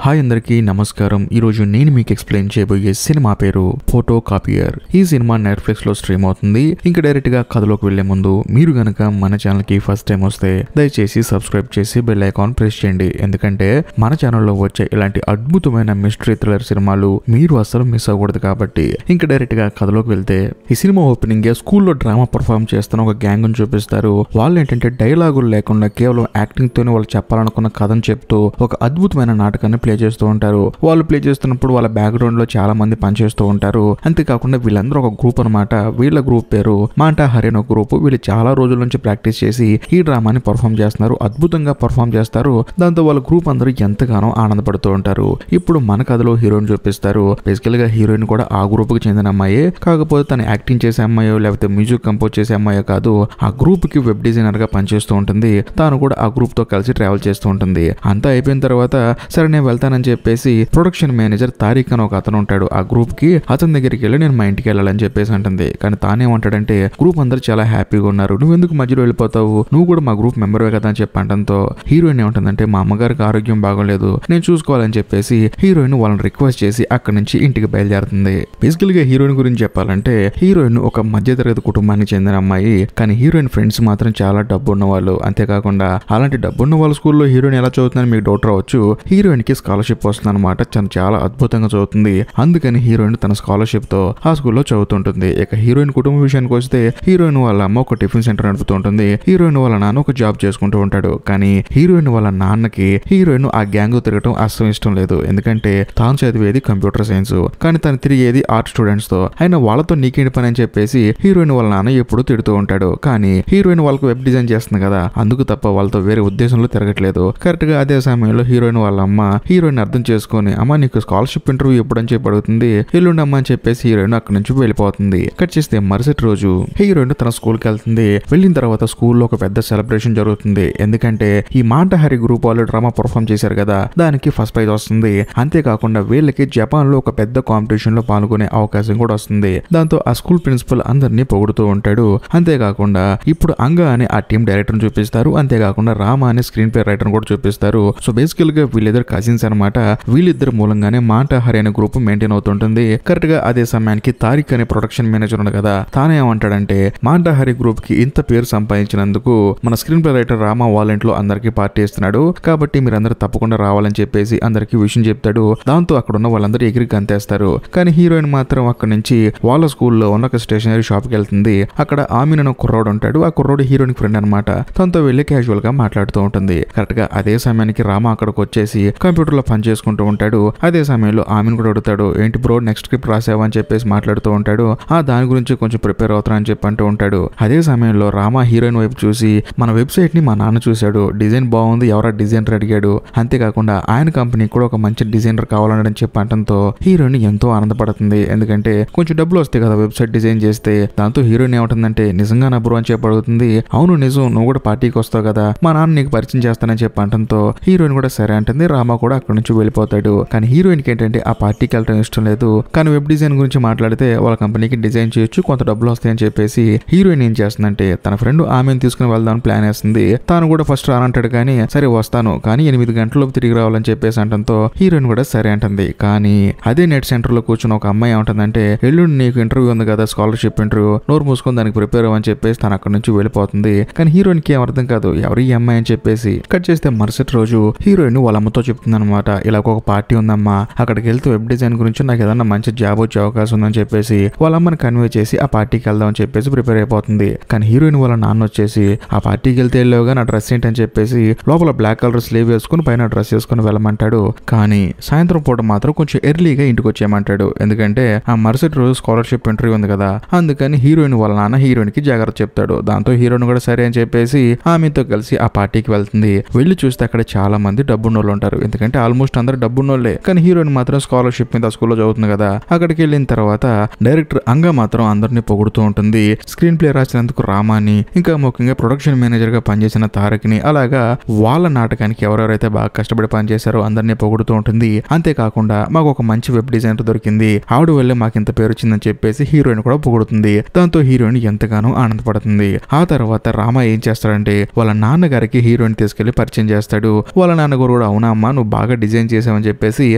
Hi అందరికీ నమస్కారం. ఈరోజు నేను మీకు ఎక్స్ప్లెయిన్ చేయబోయే సినిమా పేరు ఫోటో కాపియర్. ఈ సినిమా నెట్ఫ్లిక్స్ లో స్ట్రీమ్ అవుతుంది. ఇంకా డైరెక్ట్ గా కథలోకి వెళ్లే ముందు మీరు గనక మన ఛానల్ కి ఫస్ట్ టైం వస్తే దయచేసి సబ్స్క్రైబ్ చేసి బెల్ ఐకాన్ ప్రెస్ చేయండి. ఎందుకంటే మన ఛానల్లో వచ్చే ఇలాంటి అద్భుతమైన మిస్టరీ థ్రిల్లర్ సినిమాలు మీరు అసలు మిస్ అవ్వకూడదు కాబట్టి. ఇంకా డైరెక్ట్ గా కథలోకి వెళ్తే ఈ సినిమా ఓపెనింగ్ స్కూల్లో డ్రామా పర్ఫార్మ్ చేస్తున్న ఒక గ్యాంగ్ ని చూపిస్తారు. వాళ్ళు ఏంటంటే డైలాగులు లేకుండా కేవలం యాక్టింగ్ తోనే వాళ్ళు చెప్పాలనుకున్న కథను చెప్తూ ఒక అద్భుతమైన నాటకాన్ని ప్లే చేస్తూ ఉంటారు. వాళ్ళు ప్లే చేస్తున్నప్పుడు వాళ్ళ బ్యాక్గ్రౌండ్ లో చాలా మంది పనిచేస్తూ ఉంటారు. అంతేకాకుండా వీళ్ళందరూ ఒక గ్రూప్ అనమాట. వీళ్ళ గ్రూప్ పేరు మాంటాహారి అనే గ్రూప్. వీళ్ళు చాలా రోజుల నుంచి ప్రాక్టీస్ చేసి ఈ డ్రామాని పర్ఫామ్ చేస్తున్నారు. అద్భుతంగా పర్ఫామ్ చేస్తారు. దాంతో వాళ్ళ గ్రూప్ అందరూ ఎంతగానో ఆనందపడుతూ ఉంటారు. ఇప్పుడు మన కథలో హీరోయిన్ చూపిస్తారు. బేసికల్ గా హీరోయిన్ కూడా ఆ గ్రూప్ కి చెందిన అమ్మాయి. కాకపోతే తను యాక్టింగ్ చేసే అమ్మాయో లేకపోతే మ్యూజిక్ కంపోజ్ చేసే అమ్మాయో కాదు. ఆ గ్రూప్ కి వెబ్ డిజైనర్ గా పనిచేస్తూ ఉంటుంది. తాను కూడా ఆ గ్రూప్ తో కలిసి ట్రావెల్ చేస్తూ ఉంటుంది. అంతా అయిపోయిన తర్వాత సరే నేను వెళ్తానని చెప్పేసి ప్రొడక్షన్ మేనేజర్ తారీఖ్ అని ఒక అతను ఉంటాడు ఆ గ్రూప్ కి. అతని దగ్గరికి వెళ్ళి నేను మా ఇంటికి వెళ్ళాలని చెప్పేసి అంటుంది. కానీ తానేమంటాడంటే గ్రూప్ అందరూ చాలా హ్యాపీగా ఉన్నారు, నువ్వెందుకు మధ్యలో వెళ్ళిపోతావు, నువ్వు కూడా మా గ్రూప్ మెంబర్వే కదా అని చెప్పి అంటంతో హీరోయిన్ ఏమంటుందంటే మా అమ్మగారికి ఆరోగ్యం బాగోలేదు, నేను చూసుకోవాలని చెప్పేసి హీరోయిన్ వాళ్ళని రిక్వెస్ట్ చేసి అక్కడి నుంచి ఇంటికి బయలుదేరుతుంది. బేసికల్ గా హీరోయిన్ గురించి చెప్పాలంటే హీరోయిన్ ఒక మధ్యతరగతి కుటుంబానికి చెందిన అమ్మాయి. కానీ హీరోయిన్ ఫ్రెండ్స్ మాత్రం చాలా డబ్బు ఉన్న వాళ్ళు. అంతేకాకుండా అలాంటి డబ్బున్న వాళ్ళ స్కూల్లో హీరోయిన్ ఎలా చదువుతుందని మీకు డౌట్ రావచ్చు. హీరోయిన్ కి స్కాలర్షిప్ వస్తుంది అనమాట. చాలా అద్భుతంగా చదువుతుంది. అందుకని హీరోయిన్ తన స్కాలర్షిప్ తో ఆ స్కూల్లో చదువుతుంటుంది. ఇక హీరోయిన్ కుటుంబ విషయానికి వస్తే హీరోయిన్ వాళ్ళ అమ్మ ఒక టిఫిన్ సెంటర్ నడుపుతూ ఉంటుంది. హీరోయిన్ వాళ్ళ నాన్న ఒక జాబ్ చేసుకుంటూ ఉంటాడు. కానీ హీరోయిన్ వాళ్ళ నాన్నకి హీరోయిన్ ఆ గ్యాంగ్ తిరగటం అస్సలు ఇష్టం లేదు. ఎందుకంటే తాను చదివేది కంప్యూటర్ సైన్స్, కానీ తను తిరిగేది ఆర్ట్ స్టూడెంట్స్ తో. అయినా వాళ్ళతో నీకేంటి పని అని చెప్పేసి హీరోయిన్ వాళ్ళ నాన్న ఎప్పుడు తిడుతూ ఉంటాడు. కానీ హీరోయిన్ వాళ్ళకు వెబ్ డిజైన్ చేస్తుంది కదా, అందుకు తప్ప వాళ్ళతో వేరే ఉద్దేశంలో తిరగట్లేదు. కరెక్ట్ గా అదే సమయంలో హీరోయిన్ వాళ్ళ అమ్మ హీరోయిన్ అర్థం చేసుకుని అమ్మ నీకు స్కాలర్షిప్ ఇంటర్వ్యూ ఎప్పుడని చెప్పి అడుగుతుంది. ఎల్లుండి అమ్మ అని చెప్పేసి హీరోయిన్ అక్కడి నుంచి వెళ్ళిపోతుంది. కట్ చేస్తే మరుసటి రోజు హీరోయిన్ తన స్కూల్ కి వెళ్తుంది. వెళ్ళిన తర్వాత స్కూల్లో ఒక పెద్ద సెలబ్రేషన్ జరుగుతుంది. ఎందుకంటే ఈ మాంటాహారి గ్రూప్ వాళ్ళు డ్రామా పర్ఫామ్ చేశారు కదా, దానికి ఫస్ట్ ప్రైజ్ వస్తుంది. అంతేకాకుండా వీళ్ళకి జపాన్ లో ఒక పెద్ద కాంపిటీషన్ లో పాల్గొనే అవకాశం కూడా వస్తుంది. దాంతో ఆ స్కూల్ ప్రిన్సిపల్ అందరినీ పొగుడుతూ ఉంటాడు. అంతేకాకుండా ఇప్పుడు అంగ అనే ఆ టీం డైరెక్టర్ చూపిస్తారు. అంతేకాకుండా రామ అనే స్క్రీన్ ప్లే రైటర్ కూడా చూపిస్తారు. సో బేసికల్ గా వీళ్ళిద్దరు కజిన్స్ అనమాట. వీళ్ళిద్దరు మూలంగానే మాంటాహారి అనే గ్రూప్ మెయింటైన్ అవుతుంటుంది. కరెక్ట్ గా అదే సమయానికి తారిక్ అనే ప్రొడక్షన్ మేనేజర్ ఉంది కదా, తానేమంటాడంటే మాంటాహారి గ్రూప్ కి ఇంత పేరు సంపాదించినందుకు మన స్క్రీన్ ప్లే రైటర్ రామ వాళ్ళ ఇంట్లో అందరికి పార్టీ ఇస్తున్నాడు, కాబట్టి మీరందరూ తప్పకుండా రావాలని చెప్పేసి అందరికి విషయం చెప్తాడు. దాంతో అక్కడ ఉన్న వాళ్ళందరూ ఎగిరి గంతేస్తారు. కానీ హీరోయిన్ మాత్రం అక్కడ నుంచి వాళ్ళ స్కూల్లో ఉన్న ఒక స్టేషనరీ షాప్ కి వెళ్తుంది. అక్కడ ఆమెన్ అనే కుర్రోడు ఉంటాడు. ఆ కుర్రోడు హీరోయిన్ ఫ్రెండ్ అనమాట. తనతో వెళ్లి క్యాజువల్ గా మాట్లాడుతూ ఉంటుంది. కరెక్ట్ గా అదే సమయానికి రామ అక్కడికి వచ్చేసి కంప్యూటర్ లో పని చేసుకుంటూ ఉంటాడు. అదే సమయంలో ఆమెను కూడా అడుగుతాడు, ఏంటి బ్రో నెక్స్ట్ స్క్రిప్ట్ రాసావా అని చెప్పేసి మాట్లాడుతూ ఉంటాడు. దాని గురించి కొంచెం ప్రిపేర్ అవుతాను అని చెప్పి అంటూ ఉంటాడు. అదే సమయంలో రామ హీరోయిన్ వైపు చూసి మన వెబ్సైట్ ని మా నాన్న చూశాడు, డిజైన్ బాగుంది, ఎవరా డిజైనర్ అడిగాడు. అంతేకాకుండా ఆయన కంపెనీకి కూడా ఒక మంచి డిజైనర్ కావాలని చెప్పి అంటంతో హీరోయిన్ ఎంతో ఆనందపడుతుంది. ఎందుకంటే కొంచెం డబ్బులు వస్తాయి కదా వెబ్సైట్ డిజైన్ చేస్తే. దాంతో హీరోయిన్ ఏమంటుందంటే నిజంగా నా బ్రో అని చెప్పి అడుగుతుంది. అవును నిజం, నువ్వు కూడా పార్టీకి వస్తావు కదా, మా నాన్న నీకు పరిచయం చేస్తానని చెప్పి అంటంతో హీరోయిన్ కూడా సరే అంటుంది. రామ కూడా అక్కడ నుంచి వెళ్ళిపోతాడు. కానీ హీరోయిన్ కి ఏంటంటే ఆ పార్టీకి వెళ్ళడం ఇష్టం లేదు. కానీ వెబ్ డిజైన్ గురించి మాట్లాడితే వాళ్ళ కంపెనీకి డిజైన్ చేయొచ్చు, కొంత డబ్బులు వస్తాయని చెప్పేసి హీరోయిన్ ఏం చేస్తుందంటే తన ఫ్రెండ్ ఆమెను తీసుకుని వెళ్దామని ప్లాన్ వేస్తుంది. తాను కూడా ఫస్ట్ రానంటాడు. కానీ సరే వస్తాను, కానీ 8 గంటలలోపు తిరిగి రావాలని చెప్పేసి అంటంతో హీరోయిన్ కూడా సరే అంటుంది. కానీ అదే నెట్ సెంటర్ లో కూర్చున్న ఒక అమ్మాయి ఏమంటుందంటే ఎల్లుండి నీకు ఇంటర్వ్యూ ఉంది కదా, స్కాలర్షిప్ ఇంటర్వ్యూ, నోరు మూసుకొని దానికి ప్రిపేర్ అవ్వని చెప్పేసి తను అక్కడ నుంచి వెళ్ళిపోతుంది. కానీ హీరోయిన్ కి ఏం అర్థం కాదు ఎవరి ఈ అమ్మాయి అని చెప్పేసి. కట్ చేస్తే మరుసటి రోజు హీరోయిన్ వాళ్ళ అమ్మతో చెప్తుంది అనమాట, ఇలా ఒక పార్టీ ఉందమ్మా, అక్కడికి వెళ్తే వెబ్ డిజైన్ గురించి నాకు ఏదన్నా మంచి జాబ్ వచ్చే అవకాశం ఉందని చెప్పేసి వాళ్ళ అమ్మని కన్వే చేసి ఆ పార్టీకి వెళ్దాం అని చెప్పేసి ప్రిపేర్ అయిపోతుంది. కానీ హీరోయిన్ వాళ్ళ నాన్న వచ్చేసి ఆ పార్టీకి వెళ్తే వెళ్ళావుగా నా డ్రెస్ ఏంటని చెప్పేసి లోపల బ్లాక్ కలర్ స్లీవ్ వేసుకుని పైన డ్రెస్ వేసుకుని వెళ్ళమంటాడు. కానీ సాయంత్రం పూట మాత్రం కొంచెం ఎర్లీగా ఇంటికి వచ్చేయమంటాడు. ఎందుకంటే ఆ మరుసటి రోజు స్కాలర్షిప్ ఇంటర్వ్యూ ఉంది కదా, అందుకని హీరోయిన్ వాళ్ళ నాన్న హీరోయిన్ కి జాగ్రత్త చెప్తాడు. దాంతో హీరోయిన్ కూడా సరే అని చెప్పేసి ఆమెతో కలిసి ఆ పార్టీకి వెళ్తుంది. వెళ్ళి చూస్తే అక్కడ చాలా మంది డబ్బున్నోళ్ళు ఉంటారు. ఎందుకంటే ఆల్మోస్ట్ అందరు డబ్బున్నోళ్ళే. కానీ హీరోయిన్ మాత్రం స్కాలర్షిప్ మీద స్కూల్లో చదువుతుంది కదా. అక్కడికి వెళ్ళిన తర్వాత డైరెక్టర్ అంగ మాత్రం అందరినీ పొగుడుతూ ఉంటుంది. స్క్రీన్ ప్లే రాసినందుకు రామాని, ఇంకా ముఖ్యంగా ప్రొడక్షన్ మేనేజర్ గా పనిచేసిన తారక్ని, అలాగా వాళ్ళ నాటకానికి ఎవరెవరైతే బాగా కష్టపడి పనిచేశారో అందరినీ పొగుడుతూ ఉంటుంది. అంతేకాకుండా మాకు ఒక మంచి వెబ్ డిజైనర్ దొరికింది, ఆవిడ వల్లే మాకు ఇంత పేరు వచ్చిందని చెప్పేసి హీరోయిన్ కూడా పొగుడుతుంది. దాంతో హీరోయిన్ ఎంతగానో ఆనందపడుతుంది. ఆ తర్వాత రామ ఏం చేస్తాడంటే వాళ్ళ నాన్నగారికి హీరోయిన్ తీసుకెళ్లి పరిచయం చేస్తాడు. వాళ్ళ నాన్నగారు కూడా అవునా అమ్మా నువ్వు బాగా బాగా డిజైన్ చేసావని చెప్పేసి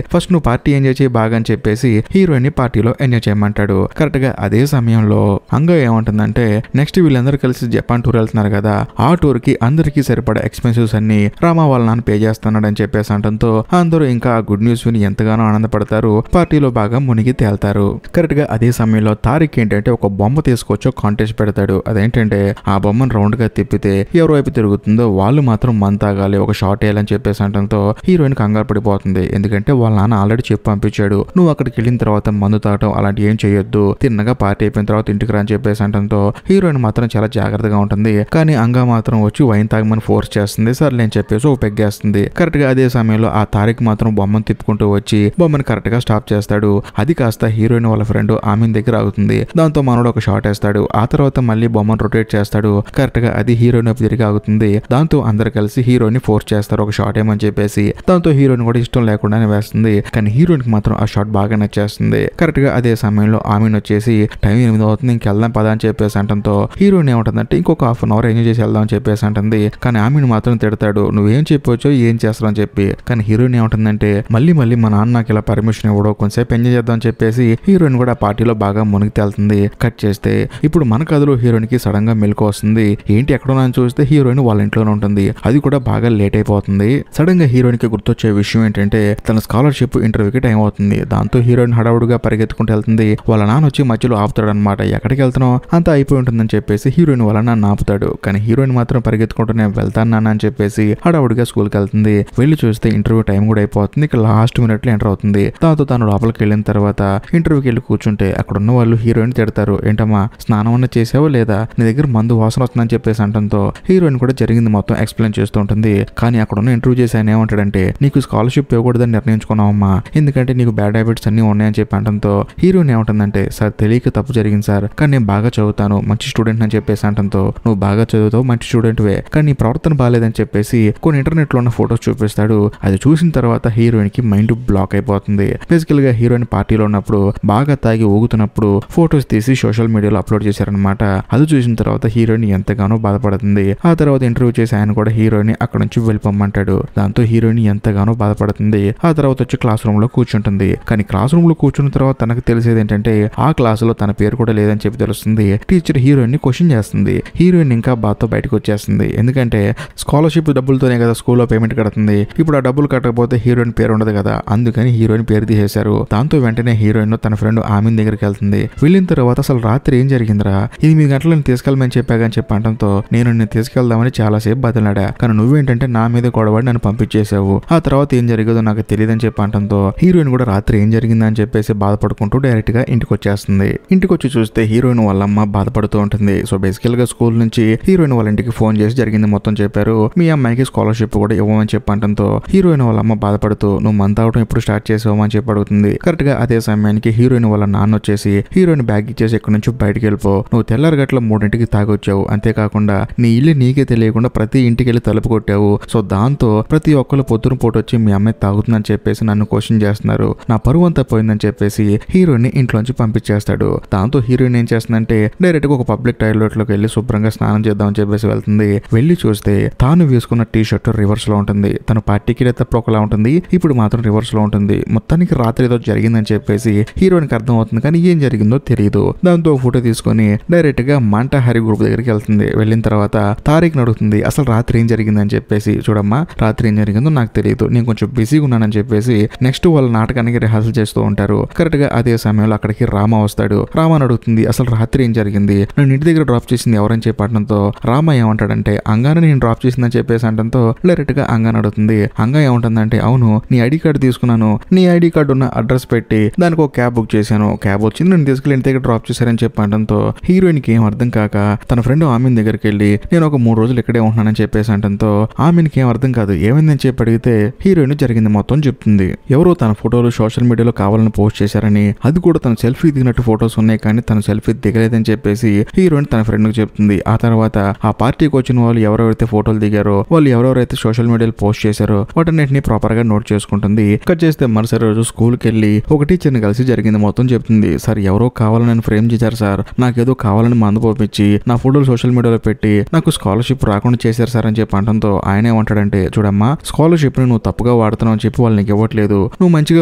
ఫస్ట్ నువ్వు పార్టీ ఎంజాయ్ చేయి బాగా అని చెప్పేసి హీరోయిన్ ని పార్టీలో ఎంజాయ్ చేయమంటాడు. కరెక్ట్ గా అదే సమయంలో అంగ ఏమంటుందంటే నెక్స్ట్ వీళ్ళందరూ కలిసి జపాన్ టూర్ వెళ్తున్నారు కదా, ఆ టూర్ కి అందరికీ సరిపడా ఎక్స్పెన్సివ్స్ అన్ని రామా వాళ్ళ నాన్న పే చేస్తున్నాడు అని చెప్పేసి అంటంతో అందరూ ఇంకా ఆ గుడ్ న్యూస్ విని ఎంతగానో ఆనందపడతారు. పార్టీలో బాగా మునిగి తేల్తారు. కరెక్ట్ గా అదే సమయంలో తారిక్ ఏంటంటే ఒక బొమ్మ తీసుకొచ్చి కాంటెస్ట్ పెడతాడు. అదేంటంటే ఆ బొమ్మను రౌండ్ గా తిప్పితే ఎవరి వైపు తిరుగుతుందో వాళ్ళు మాత్రం మందు తాగాలి, ఒక షాట్ వేయాలని చెప్పేసి అంటంతో హీరోయిన్ కంగారు పడిపోతుంది. ఎందుకంటే వాళ్ళ నాన్న ఆల్రెడీ చెప్పి పంపించాడు, నువ్వు అక్కడికి వెళ్ళిన తర్వాత మందు తాగటం అలాంటి ఏం చేయొద్దు, తిన్నగా పార్టీ అయిపోయిన తర్వాత ఇంటికి రా అని చెప్పేసి అంటంతో హీరోయిన్ మాత్రం చాలా జాగ్రత్తగా ఉంటుంది. కానీ అంగా మాత్రం వచ్చి వైన్ తాగమని ఫోర్స్ చేస్తుంది. సర్లే అని చెప్పేసి ఒక పెగ్గేస్తుంది. కరెక్ట్ గా అదే సమయంలో ఆ తారిక్ మాత్రం బొమ్మను తిప్పుకుంటూ వచ్చి బొమ్మను కరెక్ట్ గా స్టాప్ చేస్తాడు. అది కాస్త హీరోయిన్ వాళ్ళ ఫ్రెండ్ ఆమె దగ్గర ఆగుతుంది. దాంతో మనోడు ఒక షాట్ వేస్తాడు. ఆ తర్వాత మళ్ళీ బొమ్మను రొటేట్ చేస్తాడు. కరెక్ట్ గా అది హీరోయిన్ వైపు తిరిగి ఆగుతుంది. దాంతో అందరు కలిసి హీరోయిన్ ఫోర్స్ చేస్తారు ఒక షాట్ ఏమని చెప్పేసి. దాంతో హీరోయిన్ కూడా ఇష్టం లేకుండానే వేస్తుంది. కానీ హీరోయిన్ కి మాత్రం ఆ షాట్ బాగా నచ్చేస్తుంది. కరెక్ట్ గా అదే సమయంలో ఆమెను వచ్చేసి టైం 8 అవుతుంది ఇంకెళ్దాం పదా అని చెప్పేసి అంటంతో హీరోయిన్ ఏమంటుందంటే ఇంకొక హాఫ్ అన్ అవర్ ఎంజాయ్ చేసి వెళ్దాం అని చెప్పేసి అంటుంది. కానీ ఆమెను మాత్రం తిడతాడు, నువ్వేం చెప్పొచ్చో ఏం చేస్తావు అని చెప్పి. కానీ హీరోయిన్ ఏమంటుందంటే మళ్ళీ మా నాన్న నాకు ఇలా పర్మిషన్ ఇవ్వడం, కొంచెంసేపు ఎంజాయ్ చేద్దాం అని చెప్పేసి హీరోయిన్ కూడా పార్టీలో బాగా మునిగి తేలుతుంది. కట్ చేస్తే ఇప్పుడు మన కథలో హీరోయిన్ కి సడన్ గా మెలకు వస్తుంది. ఏంటి ఎక్కడో చూస్తే హీరోయిన్ వాళ్ళ ఇంట్లోనే ఉంటుంది. అది కూడా బాగా లేట్ అయిపోతుంది. సడన్ గా హీరోయిన్ కి గుర్తొచ్చే విషయం ఏంటంటే తన స్కాలర్షిప్ ఇంటర్వ్యూకి టైం అవుతుంది. దాంతో హీరోయిన్ హడావుడిగా పరిగెత్తుకుంటూ వెళ్తుంది. వాళ్ళ నాన్న వచ్చి మధ్యలో ఆపుతాడు అనమాట. ఎక్కడికి వెళ్తున్నావు, అంతా అయిపోయి ఉంటుందని చెప్పేసి హీరోయిన్ వాళ్ళ నాన్న ఆపుతాడు. కానీ హీరోయిన్ మాత్రం పరిగెత్తుకుంటూ నేను వెళ్తాను నాన్న అని చెప్పేసి హడావుడిగా స్కూల్కి వెళ్తుంది. వెళ్ళి చూస్తే ఇంటర్వ్యూ టైం కూడా అయిపోతుంది. ఇక లాస్ట్ మినిట్ లో ఎంటర్ అవుతుంది. దాంతో తను లోపలికి వెళ్ళిన తర్వాత ఇంటర్వ్యూకి వెళ్ళి కూర్చుంటే అక్కడ ఉన్న వాళ్ళు హీరోయిన్ తిడతారు, ఏంటమ్మా స్నానం అన్న చేసావో లేదా, నీ దగ్గర మందు వాసన వస్తుందని చెప్పేసి అంటంతో హీరోయిన్ కూడా జరిగింది మొత్తం ఎక్స్ప్లెయిన్ చేస్తూ ఉంటుంది. కానీ అక్కడ ఉన్న ఇంటర్వ్యూ చేసి ఆయన ఏమంటాడంటే నీకు స్కాలర్షిప్ ఇవ్వకూడదని నిర్ణయించుకున్నావమ్మా, ఎందుకంటే నీకు బ్యాడ్ హ్యాబిట్స్ అన్ని ఉన్నాయని చెప్పి అంటంతో హీరోయిన్ ఏమంటుందంటే సార్ తెలియక తప్పు జరిగింది సార్, కానీ నేను బాగా చదువుతాను, మంచి స్టూడెంట్ అని చెప్పేసి అంటంతో నువ్వు బాగా చదువుతావు, మంచి స్టూడెంట్ వే, కానీ నీ ప్రవర్తన బాగాలేదని చెప్పేసి కొన్ని ఇంటర్నెట్ లో ఉన్న ఫొటోస్ చూపిస్తాడు. అది చూసిన తర్వాత హీరోయిన్ కి మైండ్ బ్లాక్ అయిపోతుంది. బేసికల్ గా హీరోయిన్ పార్టీలో ఉన్నప్పుడు బాగా తాగి ఊగుతున్నప్పుడు ఫొటోస్ తీసి సోషల్ మీడియాలో అప్లోడ్ చేశారనమాట. అది చూసిన తర్వాత హీరోయిన్ ఎంతగానో బాధపడుతుంది. ఆ తర్వాత ఇంటర్వ్యూ చేసి ఆయన కూడా హీరోయిన్ అక్కడ నుంచి వెళ్ళిపోమ్మంటాడు. దాంతో హీరోయిన్ ఎంతగానో బాధపడుతుంది. ఆ తర్వాత వచ్చి క్లాస్ రూమ్ లో కూర్చుంటుంది. కానీ క్లాస్ రూమ్ లో కూర్చున్న తర్వాత తనకు తెలిసేది ఏంటంటే ఆ క్లాస్ లో తన పేరు కూడా లేదని చెప్పి తెలుస్తుంది. టీచర్ హీరోయిన్ ని క్వశ్చన్ చేస్తుంది. హీరోయిన్ ఇంకా బాధతో బయటకు వచ్చేస్తుంది. ఎందుకంటే స్కాలర్షిప్ డబ్బులతోనే కదా స్కూల్లో పేమెంట్ కడుతుంది. ఇప్పుడు ఆ డబ్బులు కట్టకపోతే హీరోయిన్ పేరు ఉండదు కదా, అందుకని హీరోయిన్ పేరు తీసేశారు. దాంతో వెంటనే హీరోయిన్ తన ఫ్రెండ్ ఆమెన్ దగ్గరికి వెళ్తుంది. వెళ్ళిన తర్వాత అసలు రాత్రి ఏం జరిగిందిరా, 8 గంటలను తీసుకెళ్ళమని చెప్పాగని చెప్పంటంతో నేను తీసుకెళ్దామని చాలాసేపు బదిలాడా, కానీ నువ్వేంటంటే నా మీద గొడవడి నన్ను పంపించేశావు. ఆ తర్వాత ఏం జరిగేదో నాకు తెలియదని చెప్పంటంతో హీరోయిన్ కూడా రాత్రి ఏం జరిగిందని చెప్పేసి బాధపడుకుంటూ డైరెక్ట్ గా ఇంటికి వచ్చేస్తుంది. ఇంటికి వచ్చి చూస్తే హీరోయిన్ వాళ్ళమ్మ బాధపడుతూ ఉంటుంది. సో బేసికల్ గా స్కూల్ నుంచి హీరోయిన్ వాళ్ళ ఇంటికి ఫోన్ చేసి జరిగింది మొత్తం చెప్పారు. మీ అమ్మాయికి స్కాలర్షిప్ కూడా ఇవ్వమని చెప్పంటంతో హీరోయిన్ వాళ్ళ అమ్మ బాధపడుతూ నువ్వు మంత్ అవడం ఎప్పుడు స్టార్ట్ చేసావు అని చెప్పి అడుగుతుంది. కరెక్ట్ గా అదే సమయానికి హీరోయిన్ వాళ్ళ నాన్న వచ్చేసి హీరోయిన్ బ్యాగ్ ఇచ్చేసి ఇక్కడ నుంచి బయటికి వెళ్ళిపో, నువ్వు తెల్లారగట్ల 3 తాగొచ్చావు, అంతేకాకుండా నీ ఇల్లు నీకే తెలియకుండా ప్రతి ఇంటికి వెళ్ళి తలుపు కొట్టావు. సో దాంతో ప్రతి ఒక్కరు పొద్దున పూట వచ్చి మీ అమ్మాయి తాగుతుందని చెప్పేసి నన్ను క్వశ్చన్ చేస్తున్నారు, నా పరువు అంతా పోయిందని చెప్పేసి హీరోయిన్ ని ఇంట్లోంచి పంపించేస్తాడు. దాంతో హీరోయిన్ ఏం చేస్తుందంటే డైరెక్ట్ గా ఒక పబ్లిక్ టాయిలెట్ లోకి వెళ్ళి శుభ్రంగా స్నానం చేద్దామని చెప్పేసి వెళ్తుంది. వెళ్ళి చూస్తే తాను వేసుకున్న టీ షర్ట్ రివర్స్ లో ఉంటుంది. తన పార్టీకి తప్ప ఒకలా ఉంటుంది, ఇప్పుడు మాత్రం రివర్స్ లో ఉంటుంది. మొత్తానికి రాత్రి ఏదో జరిగిందని చెప్పేసి హీరోయిన్ కి అర్థం అవుతుంది, కానీ ఏం జరిగిందో తెలియదు. దాంతో ఫోటో తీసుకొని డైరెక్ట్ గా మంట హరి గ్రూప్ దగ్గరికి వెళ్తుంది. వెళ్ళిన తర్వాత తారీఖ్ అడుగుతుంది అసలు రాత్రి ఏం జరిగిందని చెప్పేసి. చూడమ్మా రాత్రి ఏం జరిగిందో నాకు తెలియదు, నేను కొంచెం బిజీగా ఉన్నానని చెప్పేసి నెక్స్ట్ వాళ్ళ నాటకానికి రిహార్సల్ చేస్తూ ఉంటారు. కరెక్ట్ గా అదే సమయంలో అక్కడికి రామ వస్తాడు. రామని అడుగుతుంది అసలు రాత్రి ఏం జరిగింది, నేను ఇంటి దగ్గర డ్రాప్ చేసింది ఎవరని చెప్పడంతో రామ ఏమంటాడంటే అంగానే నేను డ్రాప్ చేసిందని చెప్పేసి అంటంతో డైరెక్ట్ గా అంగాని అడుగుతుంది. అంగా ఏమంటుందంటే అవును నీ ఐడి కార్డు తీసుకున్నాను, నీ ఐడి కార్డు ఉన్న అడ్రస్ పెట్టి దానికి ఒక క్యాబ్ బుక్ చేశాను, క్యాబ్ వచ్చింది నేను తీసుకెళ్ళి ఇంటి దగ్గర డ్రాప్ చేశారని చెప్పడంతో హీరోయిన్ కి ఏం అర్థం కాక తన ఫ్రెండ్ ఆమెన్ దగ్గరికి వెళ్ళి నేను ఒక 3 రోజులు ఇక్కడే ఉంటున్నానని చెప్పేసి అంటంతో ఆమెన్కి ఏం అర్థం కాదు. ఏమైందని చెప్పి అడిగితే హీరోయిన్ జరిగింది మొత్తం చెప్తుంది. ఎవరో తన ఫోటోలు సోషల్ మీడియాలో కావాలని పోస్ట్ చేశారని, అది కూడా తన సెల్ఫీ దిగినట్టు ఫోటోస్ ఉన్నాయి కానీ తన సెల్ఫీ దిగలేదని చెప్పేసి హీరోయిన్ తన ఫ్రెండ్ కి చెప్తుంది. ఆ తర్వాత ఆ పార్టీకి వచ్చిన వాళ్ళు ఎవరెవరైతే ఫోటోలు దిగారో వాళ్ళు ఎవరెవరైతే సోషల్ మీడియాలో పోస్ట్ చేశారో వాటన్నిటిని ప్రాపర్ గా నోట్ చేసుకుంటుంది. కట్ చేస్తే మరుసటి రోజు స్కూల్ కి వెళ్ళి ఒక టీచర్ ని కలిసి జరిగింది మొత్తం చెప్తుంది. సార్ ఎవరో కావాలని ఫ్రేమ్ చేశారు సార్, నాకేదో కావాలని మందు పంపించి నా ఫోటోలు సోషల్ మీడియాలో పెట్టి నాకు స్కాలర్షిప్ రాకుండా చేశారు సార్ అని చెప్పి అంటంతో ఆయన ఏమంటాడంటే చూడమ్మా స్కాలర్షిప్ ని నువ్వు తప్పుగా వాడుతున్నావు అని చెప్పి వాళ్ళు నీకు ఇవ్వట్లేదు, నువ్వు మంచిగా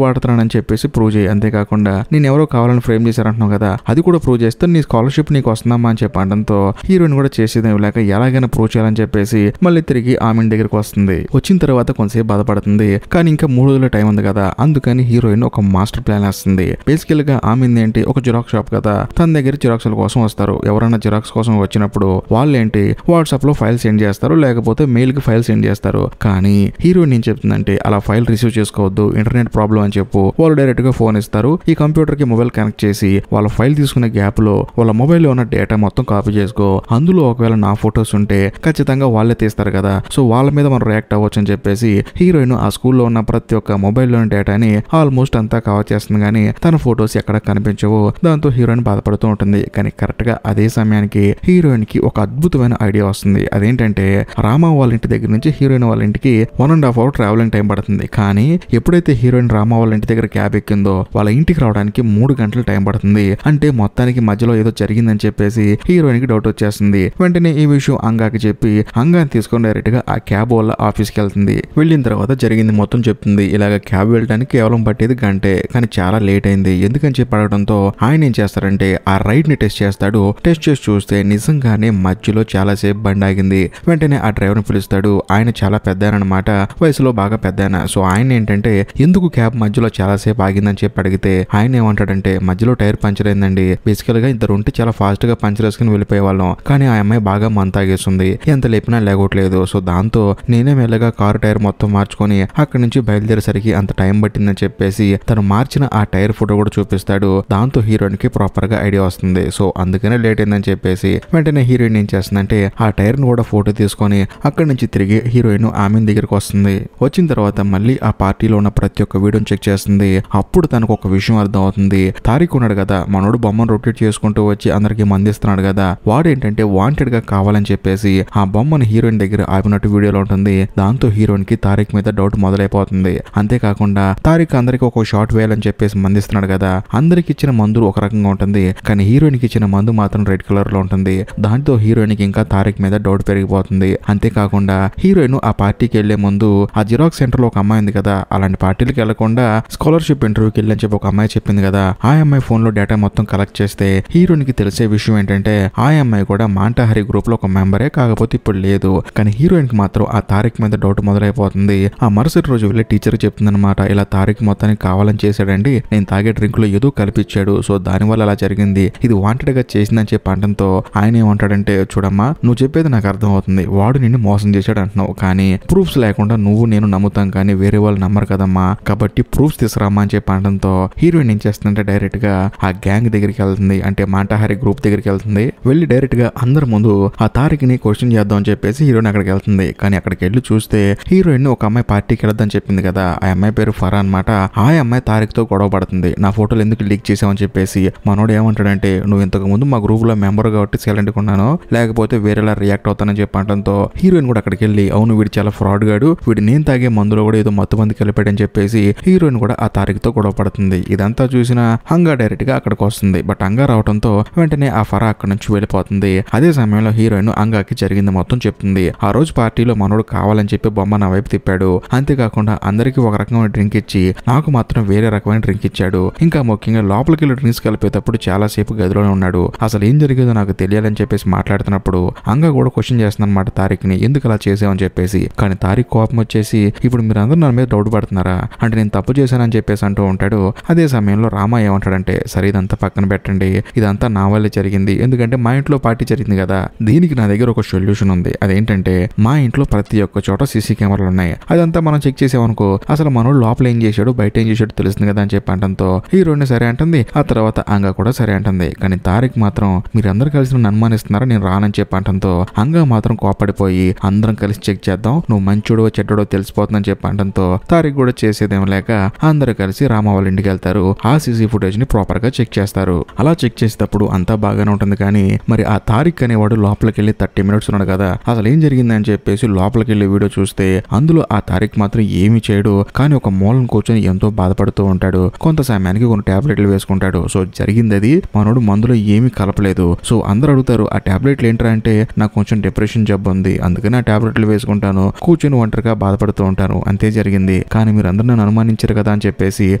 వాడుతున్నానని చెప్పేసి ప్రూవ్ చేయి. అంతేకాకుండా నేను ఎవరో కావాలని ఫ్రేమ్ చేశారంటున్నావు కదా, అది కూడా ప్రూవ్ చేస్తే నీ స్కాలర్షిప్ నీకు వస్తుందమ్మా అని చెప్పి అనడంతో హీరోయిన్ కూడా చేసేది లేక ఎలాగైనా ప్రూవ్ చేయాలని చెప్పేసి మళ్ళీ తిరిగి ఆమె దగ్గరికి వస్తుంది. వచ్చిన తర్వాత కొంతసేపు బాధపడుతుంది, కానీ ఇంకా 3 రోజుల టైం ఉంది కదా, అందుకని హీరోయిన్ ఒక మాస్టర్ ప్లాన్ వేస్తుంది. బేసికల్ గా ఆమె ఏంటి, ఒక జిరాక్స్ షాప్ కదా, తన దగ్గర జిరాక్స్ల కోసం వస్తారు. ఎవరైనా జిరాక్స్ కోసం వచ్చినప్పుడు వాళ్ళేంటి వాట్సాప్ లో ఫైల్ సెండ్ చేస్తారు, లేకపోతే మెయిల్ కి ఫైల్ సెండ్ చేస్తారు. కానీ హీరోయిన్ ఏం చెప్తుందంటే అలా ఫైల్ రిసీవ్ చేసుకోవద్దు, ఇంటర్నెట్ ప్రాబ్లం అని చెప్పు. వాళ్ళు డైరెక్ట్ గా ఫోన్ ఇస్తారు, ఈ కంప్యూటర్ కి మొబైల్ కనెక్ట్ చేసి వాళ్ళ ఫైల్ తీసుకునే గ్యాప్ లో వాళ్ళ మొబైల్ లో ఉన్న డేటా మొత్తం కాపీ చేసుకో. అందులో ఒకవేళ నా ఫొటోస్ ఉంటే ఖచ్చితంగా వాళ్ళే తీస్తారు కదా, సో వాళ్ళ మీద మనం రియాక్ట్ అవ్వచ్చు అని చెప్పేసి హీరోయిన్ ఆ స్కూల్లో ఉన్న ప్రతి ఒక్క మొబైల్లోని డేటాని ఆల్మోస్ట్ అంతా కవర్ చేస్తుంది. కానీ తన ఫొటోస్ ఎక్కడ కనిపించవు. దాంతో హీరోయిన్ బాధపడుతూ ఉంటుంది. కానీ కరెక్ట్ గా అదే సమయానికి హీరోయిన్ కి ఒక అద్భుతమైన ఐడియా వస్తుంది. అదేంటంటే రామా వాళ్ళ ఇంటి దగ్గర నుంచి హీరోయిన్ వాళ్ళ ఇంటికి 1.5 hour ట్రావెలింగ్ టైం పడుతుంది. కానీ ఎప్పుడైతే హీరోయిన్ రామా వాళ్ళ ఇంటి దగ్గర క్యాబ్ ఎక్కిందో వాళ్ళ ఇంటికి రావడానికి 3 గంటలు టైం పడుతుంది. అంటే మొత్తానికి మధ్యలో ఏదో జరిగిందని చెప్పేసి హీరోయిన్ కి డౌట్ వచ్చేస్తుంది. వెంటనే ఈ విషయం అంగాకి చెప్పి అంగాని తీసుకొని డైరెక్ట్ గా ఆ క్యాబ్ వాళ్ళ ఆఫీస్కి వెళ్తుంది. వెళ్ళిన తర్వాత జరిగింది మొత్తం చెప్తుంది. ఇలాగ క్యాబ్ వెళ్ళడానికి కేవలం పట్టేది గంటే, కానీ చాలా లేట్ అయింది. ఎందుకని చెప్పి అడగడంతో ఆయన ఏం చేస్తారంటే ఆ రైడ్ ని టెస్ట్ చేస్తాడు. టెస్ట్ చేసి చూస్తే నిజంగానే మధ్యలో చాలా సేపు బండి ఆగింది. వెంటనే ఆ డ్రైవర్ ని పిలుస్తాడు. ఆయన చాలా పెద్ద అనమాట, వయసులో బాగా పెద్ద. సో ఆయన ఏంటంటే ఎందుకు క్యాబ్ మధ్యలో చాలా సేపు ఆగిందని చెప్పి అడిగితే ఆయన ఏమంటాడంటే మధ్యలో టైర్ పంచర్ అయిందండి. బేసికల్ గా ఇద్దరు ఉంటే చాలా ఫాస్ట్ గా పంచర్ వేసుకుని వెళ్ళిపోయే వాళ్ళం, కానీ ఆ అమ్మాయి బాగా మంతాగేస్తుంది, ఎంత లేపినా లేగొట్లేదు. సో దాంతో నేనే మెల్లగా కారు టైర్ మొత్తం మార్చుకొని అక్కడి నుంచి బయలుదేరేసరికి అంత టైం పట్టిందని చెప్పేసి తను మార్చిన ఆ టైర్ ఫోటో కూడా చూపిస్తాడు. దాంతో హీరోయిన్ కి ప్రాపర్ గా ఐడియా వస్తుంది. సో అందుకనే లేట్ అయిందని చెప్పేసి వెంటనే హీరోయిన్ ఏం చేస్తుందంటే ఆ టైర్ ను కూడా ఫోటో తీసుకొని అక్కడి నుంచి తిరిగి హీరోయిన్ ఆమె దగ్గరికి వస్తుంది. వచ్చిన తర్వాత మళ్ళీ ఆ పార్టీలో ఉన్న ప్రతి ఒక్క వీడియోని చెక్ చేస్తుంది. అప్పుడు తనకు ఒక విషయం అర్థం అవుతుంది. తారీఖు ఉన్నాడు కదా, మనోడు బొమ్మను రొటేట్ చేసుకుంటూ వచ్చి అందరికి మందిస్తున్నాడు కదా, వాడేంటంటే వాంటెడ్ గా కావాలని చెప్పేసి ఆ బొమ్మను హీరోయిన్ దగ్గర ఆపినట్టు వీడియోలో ఉంటుంది. దాంతో హీరోయిన్ కి తారీఖ్ మీద డౌట్ మొదలైపోతుంది. అంతేకాకుండా తారీఖ్ అందరికి ఒక షాట్ వేయాలని చెప్పేసి మందిస్తున్నాడు కదా, అందరికి ఇచ్చిన మందు ఒక రకంగా ఉంటుంది, కానీ హీరోయిన్ కి ఇచ్చిన మందు మాత్రం రెడ్ కలర్ లో ఉంటుంది. దాంతో హీరోయిన్ కి ఇంకా తారీఖ్ మీద డౌట్ పెరిగిపోతుంది. అంతేకాకుండా హీరోయిన్ ఆ పార్టీకి వెళ్లే ముందు ఆ జిరాక్స్ సెంటర్ లో ఒక అమ్మాయి ఉంది కదా, అలాంటి పార్టీలకు వెళ్లకుండా స్కాలర్షిప్ ఇంటర్వ్యూకి వెళ్ళని చెప్పి ఒక అమ్మాయి చెప్పింది కదా, ఆ అమ్మాయి ఫోన్ లో డేటా మొత్తం కలెక్ట్ చేస్తే హీరోయిన్ కి తెలిసే విషయం ఏంటంటే ఆ అమ్మాయి కూడా మాంటాహరి గ్రూప్ లో ఒక మెంబరే, కాకపోతే ఇప్పుడు లేదు. కానీ హీరోయిన్ కి మాత్రం ఆ తారీఖ్ మీద డౌట్ మొదలైపోతుంది. ఆ మరుసటి రోజు వెళ్ళి టీచర్ చెప్తుందన్నమాట, ఇలా తారీఖ్ మొత్తానికి కావాలని చేశాడండి, నేను తాగే డ్రింక్ లో ఏదో కల్పించాడు, సో దానివల్ల అలా జరిగింది, ఇది వాంటెడ్ గా చేసిందని చెప్పి అనడంతో ఆయన ఏమంటాడంటే చూడమ్మా, నువ్వు చెప్పేది నాకు అర్థం అవుతుంది, వాడు నిన్ను మోసం చేశాడు అంటున్నావు, కానీ ప్రూఫ్స్ లేకుండా నువ్వు నేను నమ్ముతాం, కానీ వేరే వాళ్ళు నమ్మరు కదమ్మా, కాబట్టి ప్రూఫ్స్ తీసుకురామ్మా అని చెప్పి అనడంతో హీరోయిన్ ఏం చేస్తుందంటే డైరెక్ట్ గా ఆ గ్యాంగ్ దగ్గరికి వెళ్తుంది. అంటే మాంటాహారి గ్రూప్ దగ్గరికి వెళ్తుంది. వెళ్ళి డైరెక్ట్ గా అందరి ముందు ఆ తారీఖ్ ని క్వశ్చన్ చేద్దాం అని చెప్పేసి హీరోయిన్ అక్కడికి వెళ్తుంది. కానీ అక్కడికి వెళ్ళి చూస్తే హీరోయిన్ ఒక అమ్మాయి పార్టీకి వెళ్దాం చెప్పింది కదా, ఆ అమ్మాయి పేరు ఫరా అనమాట. ఆ అమ్మాయి తారీఖ్ తో గొడవ పడుతుంది. నా ఫోటోలు ఎందుకు లీక్ చేసావని చెప్పేసి. మనోడు ఏమంటాడంటే నువ్వు ఇంతకు ముందు మా గ్రూప్ లో మెంబర్ కాబట్టి సైలెంట్ గా ఉన్నాను, లేకపోతే వేరేలా రియాక్ట్ అవుతానని చెప్పి అనడంతో హీరోయిన్ కూడా అక్కడికి వెళ్ళి అవును వీడు చాలా ఫ్రాడ్ గాడు, వీడు నేను తాగే మందులో కూడా ఏదో మత్తు మంది కలిపాడని చెప్పేసి హీరోయిన్ కూడా ఆ తారీఖ్ తో గొడవ పడుతుంది. ఇదంతా చూసిన హంగా డైరెక్ట్ గా అక్కడికి వస్తుంది. బట్ హంగా రావడంతో వెంటనే ఆ ఫరా అక్కడి నుంచి వెళ్ళిపోతుంది. అదే సమయంలో హీరోయిన్ హంగాకి జరిగింది మొత్తం చెప్తుంది. ఆ రోజు పార్టీలో మనోడు కావాలని చెప్పి బొమ్మ నా వైపు తిప్పాడు, అంతేకాకుండా అందరికి ఒక రకమైన డ్రింక్ ఇచ్చి నాకు మాత్రం వేరే రకమైన డ్రింక్ ఇచ్చాడు, ఇంకా ముఖ్యంగా లోపలికి వెళ్ళి డ్రింక్స్ కలిపేటప్పుడు చాలా సేపు గదిలోనే ఉన్నాడు, అసలు ఏం జరిగిందో నాకు తెలియాలని చెప్పేసి మాట్లాడుతున్నప్పుడు హంగా కూడా క్వశ్చన్ చేస్తుందన్నమాట తారీఖ్ ని, ఎందుకు అలా చేసావని చెప్పేసి. కానీ తారీఖ్ కోపం వచ్చేసి ఇప్పుడు మీరు అందరూ నా మీద డౌట్ పడుతున్నారా అంటే నేను తప్పు చేశానని చెప్పేసి అంటూ ఉంటాడు. అదే సమయంలో రామ ఏమంటాడంటే సరే ఇదంతా పక్కన పెట్టండి, ఇదంతా నా వల్లే జరిగింది, ఎందుకంటే మా ఇంట్లో పార్టీ జరిగింది కదా, దీనికి నా దగ్గర ఒక సొల్యూషన్ ఉంది. అదేంటంటే మా ఇంట్లో ప్రతి ఒక్క చోట సీసీ కెమెరాలు ఉన్నాయి, అదంతా మనం చెక్ చేసామనుకో అసలు మనోడు లోపల ఏం చేశాడు బయట ఏం చేశాడు తెలుస్తుంది కదా అని చెప్పి అంటంతో హీరోయిన్ సరే అంటుంది. ఆ తర్వాత అంగా కూడా సరే అంటుంది. కానీ తారీఖ్ మాత్రం మీరందరూ కలిసి నన్ను అనుమానిస్తున్నారా, నేను రానని చెప్పి అంటంతో అంగా మాత్రం కోపడిపోయి అందరం కలిసి చెక్ చేద్దాం, నువ్వు మంచోడో చెడ్డోడో తెలిసిపోతుందని చెప్పి అంటంతో తారీఖ్ కూడా చేసేదేం లేక అందరూ కలిసి రామ వాళ్ళ ఇంటికి వెళ్తారు. ఆ సీసీ ఫుటేజ్ ని ప్రాపర్ గా చెక్ చేస్తారు. అలా చెక్ చేసేటప్పుడు అంతా బాగానే ఉంటుంది. కానీ మరి ఆ తారీఖ్ అనేవాడు లోపలికి వెళ్ళి 30 minutes ఉన్నాడు కదా, అసలు ఏం జరిగిందని చెప్పేసి లోపలికి వెళ్ళి వీడియో చూస్తే అందులో ఆ తారీఖ్ మాత్రం ఏమి చేయడు, కానీ ఒక మూలను కూర్చొని ఎంతో బాధపడుతూ ఉంటాడు. కొంత సమయానికి కొన్ని టాబ్లెట్లు వేసుకుంటాడు. సో జరిగింది అది, మనోడు మందులో ఏమీ కలపలేదు. సో అందరూ అడుగుతారు ఆ టాబ్లెట్లు ఏంట్రా అంటే నాకు కొంచెం డిప్రెషన్ జబ్బు ఉంది, అందుకని ఆ టాబ్లెట్లు వేసుకుంటాను, కూర్చొని ఒంటరిగా బాధపడుతూ ఉంటాను ఉంటాను, అంతే జరిగింది, కానీ మీరు అందరూ నన్ను అనుమానించారు కదా అని చెప్పేసి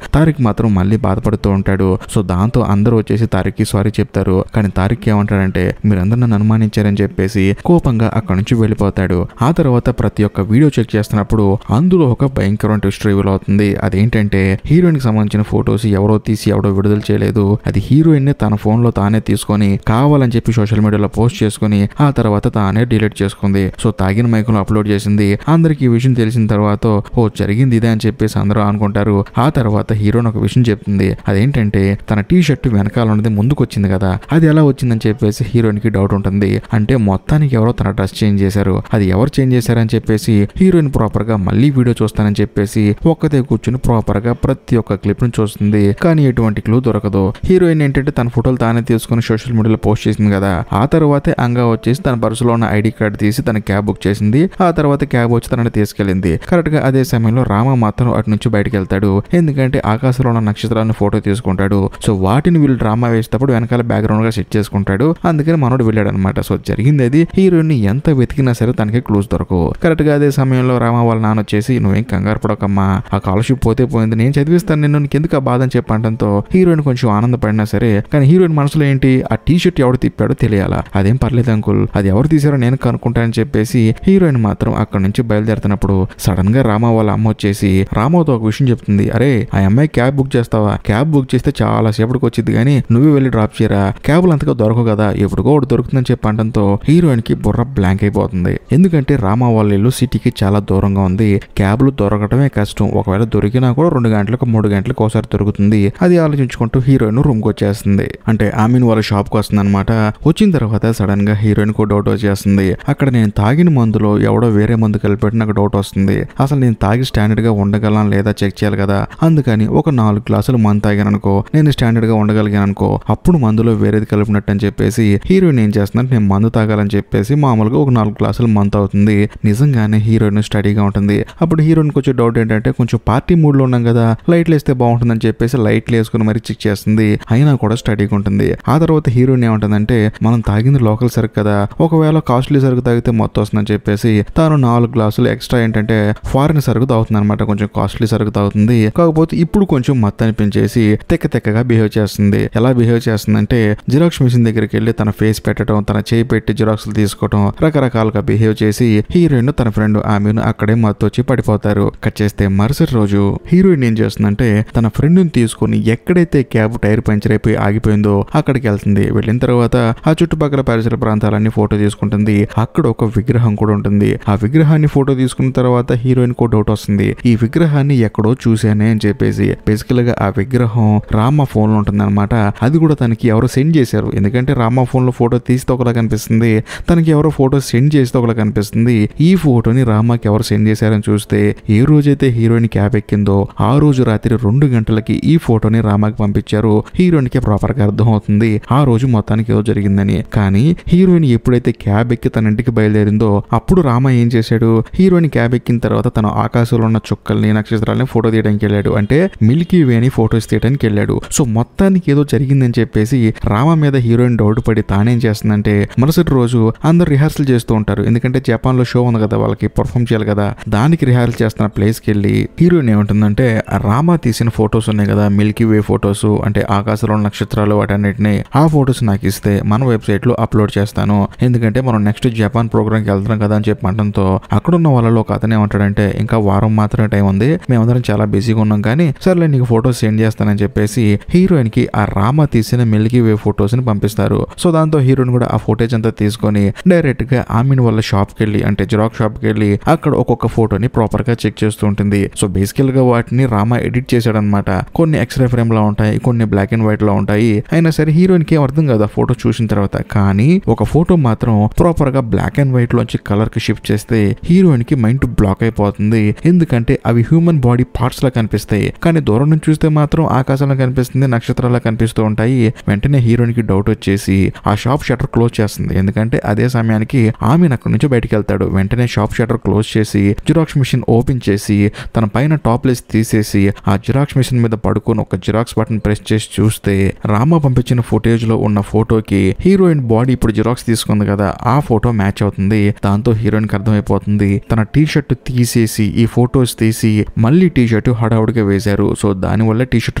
తారిక్ మాత్రం మళ్ళీ బాధపడుతూ ఉంటాడు. సో దాంతో అందరూ వచ్చేసి తారిక్ కి సారీ చెప్తారు. కానీ తారిక్ ఏమంటాడంటే మీరందరూ నన్ను అనుమానించారని చెప్పేసి కోపంగా అక్కడ నుంచి వెళ్ళిపోతాడు. ఆ తర్వాత ప్రతి ఒక్క వీడియో చెక్ చేస్తున్నప్పుడు అందులో ఒక భయంకరమైన ట్విస్ట్ రివీల్ అవుతుంది. అదేంటంటే హీరోయిన్ కి సంబంధించిన ఫొటోస్ ఎవరో తీసి ఎవడో విడుదల చేయలేదు, అది హీరోయిన్ తన ఫోన్ లో తానే తీసుకొని కావాలని చెప్పి సోషల్ మీడియాలో పోస్ట్ చేసుకుని ఆ తర్వాత తానే డిలీట్ చేసుకుంది. సో తాగిన మైకులో అప్లోడ్ చేసింది. అందరికి ఈ విషయం తెలిసిన తర్వాత ఓ జరిగింది ఇదే అని చెప్పేసి అందరూ అనుకుంటారు. ఆ తర్వాత హీరోయిన్ ఒక విషయం చెప్తుంది. అదేంటంటే తన టీ షర్ట్ వెనకాల ఉన్నది ముందుకు వచ్చింది కదా, అది ఎలా వచ్చిందని చెప్పేసి హీరోయిన్ కి డౌట్ ఉంటుంది. అంటే మొత్తానికి ఎవరో తన డ్రెస్ చేంజ్ చేశారు, అది ఎవరు చేంజ్ చేశారని చెప్పేసి హీరోయిన్ ప్రాపర్ గా మళ్ళీ వీడియో చూస్తానని చెప్పేసి ఒక్కతే కూర్చుని ప్రాపర్ గా ప్రతి ఒక్క క్లిప్ ను చూస్తుంది. కానీ ఎటువంటి క్లూ దొరకదు. హీరోయిన్ ఏంటంటే తన ఫోటోలు తానే తీసుకుని సోషల్ మీడియాలో పోస్ట్ చేసింది కదా, ఆ తర్వాతే అంగా వచ్చేసి తన పర్సులో ఉన్న ఐడి కార్డ్ తీసి తన క్యాబ్ బుక్ చేసింది. ఆ తర్వాత క్యాబ్ వచ్చి తనని తీసుకెళ్లింది. కరెక్ట్ గా అదే సమయంలో రామ మాత్రం అటు నుంచి బయటకు వెళ్తాడు. ఎందుకంటే ఆకాశంలో ఉన్న నక్షత్రాలను ఫోటో తీసుకుంటాడు. సో వాటిని వీళ్ళు డ్రామా వేసేటప్పుడు వెనకాల బ్యాక్గ్రౌండ్ గా సెట్ చేసుకుంటాడు. అందుకని మనోడు వెళ్ళాడు అనమాట. సో జరిగింది అది. హీరోయిన్ ఎంత వెతికినా సరే తనకి క్లూస్ దొరకవు. కరెక్ట్ గా అదే సమయంలో రామ వాళ్ళ నాన్న వచ్చేసి నువ్వేం కంగారు పడకమ్మా, ఆ స్కాలర్షిప్ పోతే పోయింది, నేను చదివిస్తాను నిన్ను, నీకు ఎందుకు ఆ బాధ అని చెప్పడంతో హీరోయిన్ కొంచెం ఆనందపడినా సరే కానీ హీరోయిన్ మనసులో ఏంటి ఆ టీ షర్ట్ ఎవడు తిప్పాడో తెలియాలా, అదేం పర్లేదు అంకుల్, అది ఎవరు తీసారో నేను కనుక్కుంటానని చెప్పేసి హీరోయిన్ మాత్రం అక్కడ నుంచి బయలుదేరుతున్నప్పుడు సడన్ గా రామ వాళ్ళ అమ్మ వచ్చేసి రామతో ఒక విషయం చెప్తుంది. అరే ఆ అమ్మాయి క్యాబ్ బుక్ చేస్తావా, క్యాబ్ బుక్ చేస్తే చాలా సేపటికి వచ్చింది కానీ నువ్వే వెళ్ళి డ్రాప్ చేయరా, క్యాబ్లు అంతగా దొరకవు కదా, ఎప్పుడుకో ఒకటి దొరుకుతుందని చెప్పడంతో హీరోయిన్ కి బుర్ర బ్లాంక్ అయిపోతుంది. ఎందుకంటే రామ వాళ్ళ ఇల్లు సిటీకి చాలా దూరంగా ఉంది, క్యాబ్లు దొరకటమే కష్టం, ఒకవేళ దొరికినా కూడా 2 గంటలకు 3 గంటలకు ఒకసారి దొరుకుతుంది. అది ఆలోచించుకుంటూ హీరోయిన్ రూమ్ కి వచ్చేస్తుంది. అంటే ఆమెను వాళ్ళ షాప్ కి వస్తుంది అనమాట. వచ్చిన తర్వాత సడన్ గా హీరోయిన్ కు డౌట్ వచ్చేస్తుంది. అక్కడ నేను తాగిన మందులో ఎవడో వేరే మందు కలిపెట్టి నాకు డౌట్ వస్తుంది, అసలు నేను తాగి స్టాండర్డ్ గా ఉండగలను లేదా చెక్ చేయాలి కదా, అందుకని ఒక 4 గ్లాసులు మందు తాగాను అనుకో, నేను స్టాండర్డ్ గా ఉండగలిగాను అనుకో, అప్పుడు మందులో వేరేది కలిపినట్టు అని చెప్పేసి హీరోయిన్ ఏం చేస్తుందంటే నేను మందు తాగాలని చెప్పేసి మామూలుగా ఒక 4 గ్లాసులు మందు అవుతుంది. నిజంగానే హీరోయిన్ స్టడీగా ఉంటుంది. అప్పుడు హీరోయిన్ వచ్చే డౌట్ ఏంటంటే కొంచెం పార్టీ మూడ్ లో ఉన్నాం కదా, లైట్లు వేస్తే బాగుంటుందని చెప్పేసి లైట్లు వేసుకుని మరి చెక్ చేస్తుంది. అయినా కూడా స్టడీగా ఉంటుంది. ఆ తర్వాత హీరోయిన్ ఏమంటుందంటే మనం తాగింది లోకల్ సరుకు కదా, ఒకవేళ కాస్ట్లీ సరుకు తాగితే మొత్తం వస్తుందని చెప్పేసి తాను 4 గ్లాసులు ఎక్స్ట్రా ఏంటంటే ఫారిన్ సరుకు తాగుతుంది అనమాట. కొంచెం కాస్ట్లీ సరుకు తాగుతుంది. కాకపోతే ఇప్పుడు కొంచెం మత్తు అనిపించేసి తెక్కగా బిహేవ్ చేస్తుంది. ఎలా బిహేవ్ చేస్తుందంటే జిరాక్స్ మిషన్ దగ్గరికి వెళ్ళి తన ఫేస్ పెట్టడం, తన చేయి పెట్టి జిరాక్స్లు తీసుకోవడం, రకరకాలుగా బిహేవ్ చేసి హీరోయిన్ తన ఫ్రెండ్ ఆమెను అక్కడే మత్తు వచ్చి పడిపోతారు. కట్ చేస్తే మరుసటి రోజు హీరోయిన్ ఏం చేస్తుందంటే తన ఫ్రెండ్ ని తీసుకుని ఎక్కడైతే క్యాబ్ టైర్ పంచర్ అయిపోయి ఆగిపోయిందో అక్కడికి వెళ్తుంది. వెళ్ళిన తర్వాత ఆ చుట్టుపక్కల పరిసర ప్రాంతాలన్నీ ఫోటో తీసుకుంటుంది. అక్కడ ఒక విగ్రహం కూడా ఉంటుంది. ఆ విగ్రహాన్ని ఫోటో తీసుకున్న తర్వాత హీరోయిన్ కు డౌట్ వస్తుంది, ఈ విగ్రహాన్ని ఎక్కడో చూసానే అని చెప్పేసి. బేసికల్ గా ఆ విగ్రహం రామ ఫోన్ లో ఉంటుంది అనమాట. అది కూడా తనకి ఎవరో సెండ్ చేశారు. ఎందుకంటే రామ ఫోన్ లో ఫోటో తీస్తే ఒకలా కనిపిస్తుంది, తనకి ఎవరో ఫోటో సెండ్ చేస్తే ఒకలా కనిపిస్తుంది. ఈ ఫోటోని రామకి ఎవరు సెండ్ చేశారని చూస్తే ఏ రోజైతే హీరోయిన్ క్యాబ్ ఎక్కిందో ఆ రోజు రాత్రి 2 గంటలకి ఈ ఫోటోని రామాకి పంపించారు. హీరోయిన్ కి ప్రాపర్ గా అర్థం అవుతుంది ఆ రోజు మొత్తానికి ఏదో జరిగిందని. కానీ హీరోయిన్ ఎప్పుడైతే క్యాబ్ ఎక్కి తన ఇంటికి బయలుదేరిందో అప్పుడు రామ ఏం చేశాడు, హీరోయిన్ క్యాబ్ ఎక్కిన తర్వాత తన ఆకాశంలో ఉన్న చుక్కల్ని నక్షత్రాలని ఫోటో తీయడానికి వెళ్ళాడు. అంటే మిల్కీ వేని ఫోటోస్ తీయడానికి వెళ్ళాడు. సో మొత్తానికి ఏదో జరిగిందని చెప్పేసి రామ మీద హీరోయిన్ డౌట్ పడి తానేం చేస్తుందంటే మరుసటి రోజు అందరు రిహార్సల్ చేస్తూ ఉంటారు. ఎందుకంటే జపాన్ లో షో ఉంది కదా, వాళ్ళకి పర్ఫామ్ చేయాలి కదా, దానికి రిహార్సల్ చేస్తున్న ప్లేస్ కి వెళ్ళి హీరోయిన్ ఏమంటుందంటే రామ తీసిన ఫొటోస్ ఉన్నాయి కదా మిల్కీ వే ఫొటోస్, అంటే ఆకాశంలో నక్షత్రాలు వాటన్నిటిని, ఆ ఫొటోస్ నాకు ఇస్తే మన వెబ్సైట్ లో అప్లోడ్ చేస్తాను, ఎందుకంటే మనం నెక్స్ట్ జపాన్ ప్రోగ్రామ్ కి వెళ్తున్నాం కదా అని చెప్పడంతో అక్కడున్న వాళ్ళలో ఒక అతను ఏమంటాడంటే ఇంకా వారం మాత్రమే టైం ఉంది, మేమందరం చాలా బిజీగా ఉన్నాం, కానీ సర్లే నీకు ఫొటోస్ సెండ్ చేస్తానని చెప్పేసి హీరోయిన్ కి ఆ రామ తీసిన మిల్కీ వే ఫొటోస్ ని పంపిస్తారు. సో దాంతో హీరోయిన్ కూడా ఆ ఫోటేజ్ అంతా తీసుకొని డైరెక్ట్ గా ఆమెను వాళ్ళ షాప్ కి వెళ్ళి అంటే జిరాక్స్ షాప్ కి వెళ్ళి అక్కడ ఒక్కొక్క ఫోటోని ప్రాపర్ గా చెక్ చేస్తూ ఉంటుంది. సో బేసికల్ గా వాటిని రామ ఎడిట్ చేశాడనమాట. కొన్ని ఎక్స్రే ఫ్రేమ్ లో ఉంటాయి, కొన్ని బ్లాక్ అండ్ వైట్ లో ఉంటాయి. అయినా సరే హీరోయిన్ కి అర్థం కాదు ఆ ఫోటో చూసిన తర్వాత. కానీ ఒక ఫోటో మాత్రం ప్రాపర్ గా బ్లాక్ అండ్ వైట్ లోంచి కలర్ కి షిఫ్ట్ చేస్తే హీరోయిన్ కి మైండ్ బ్లాక్ అయిపోతుంది. ఎందుకంటే అవి హ్యూమన్ బాడీ పార్ట్స్ లా కనిపిస్తాయి, కానీ దూరం నుంచి చూస్తే మాత్రం ఆకాశంలో కనిపిస్తుంది, నక్షత్రాలా కనిపిస్తూ ఉంటాయి. వెంటనే హీరోయిన్ కి డౌట్ వచ్చేసి ఆ షాప్ షట్టర్ క్లోజ్ చేస్తుంది. ఎందుకంటే అదే సమయానికి ఆమె అక్కడి నుంచి బయటికి వెళ్తాడు. వెంటనే షాప్ షట్టర్ క్లోజ్ చేసి జిరాక్స్ మిషన్ ఓపెన్ చేసి తన పైన టాప్ లెస్ తీసేసి ఆ జిరాక్స్ మిషన్ మీద పడుకొని ఒక జిరాక్స్ బటన్ ప్రెస్ చేసి చూస్తే రామ పంపించిన ఫుటేజ్ లో ఉన్న ఫోటోకి హీరోయిన్ బాడీ ఇప్పుడు జిరాక్స్ తీసుకుంది కదా ఆ ఫోటో మ్యాచ్ అవుతుంది. దాంతో హీరోయిన్ కి అర్థమైపోతుంది తన టీ షర్ట్ తీసి తీసేసి ఈ ఫొటోస్ తీసి మళ్ళీ టీ షర్ట్ హడావుడిగా వేశారు. సో దానివల్ల టీ షర్ట్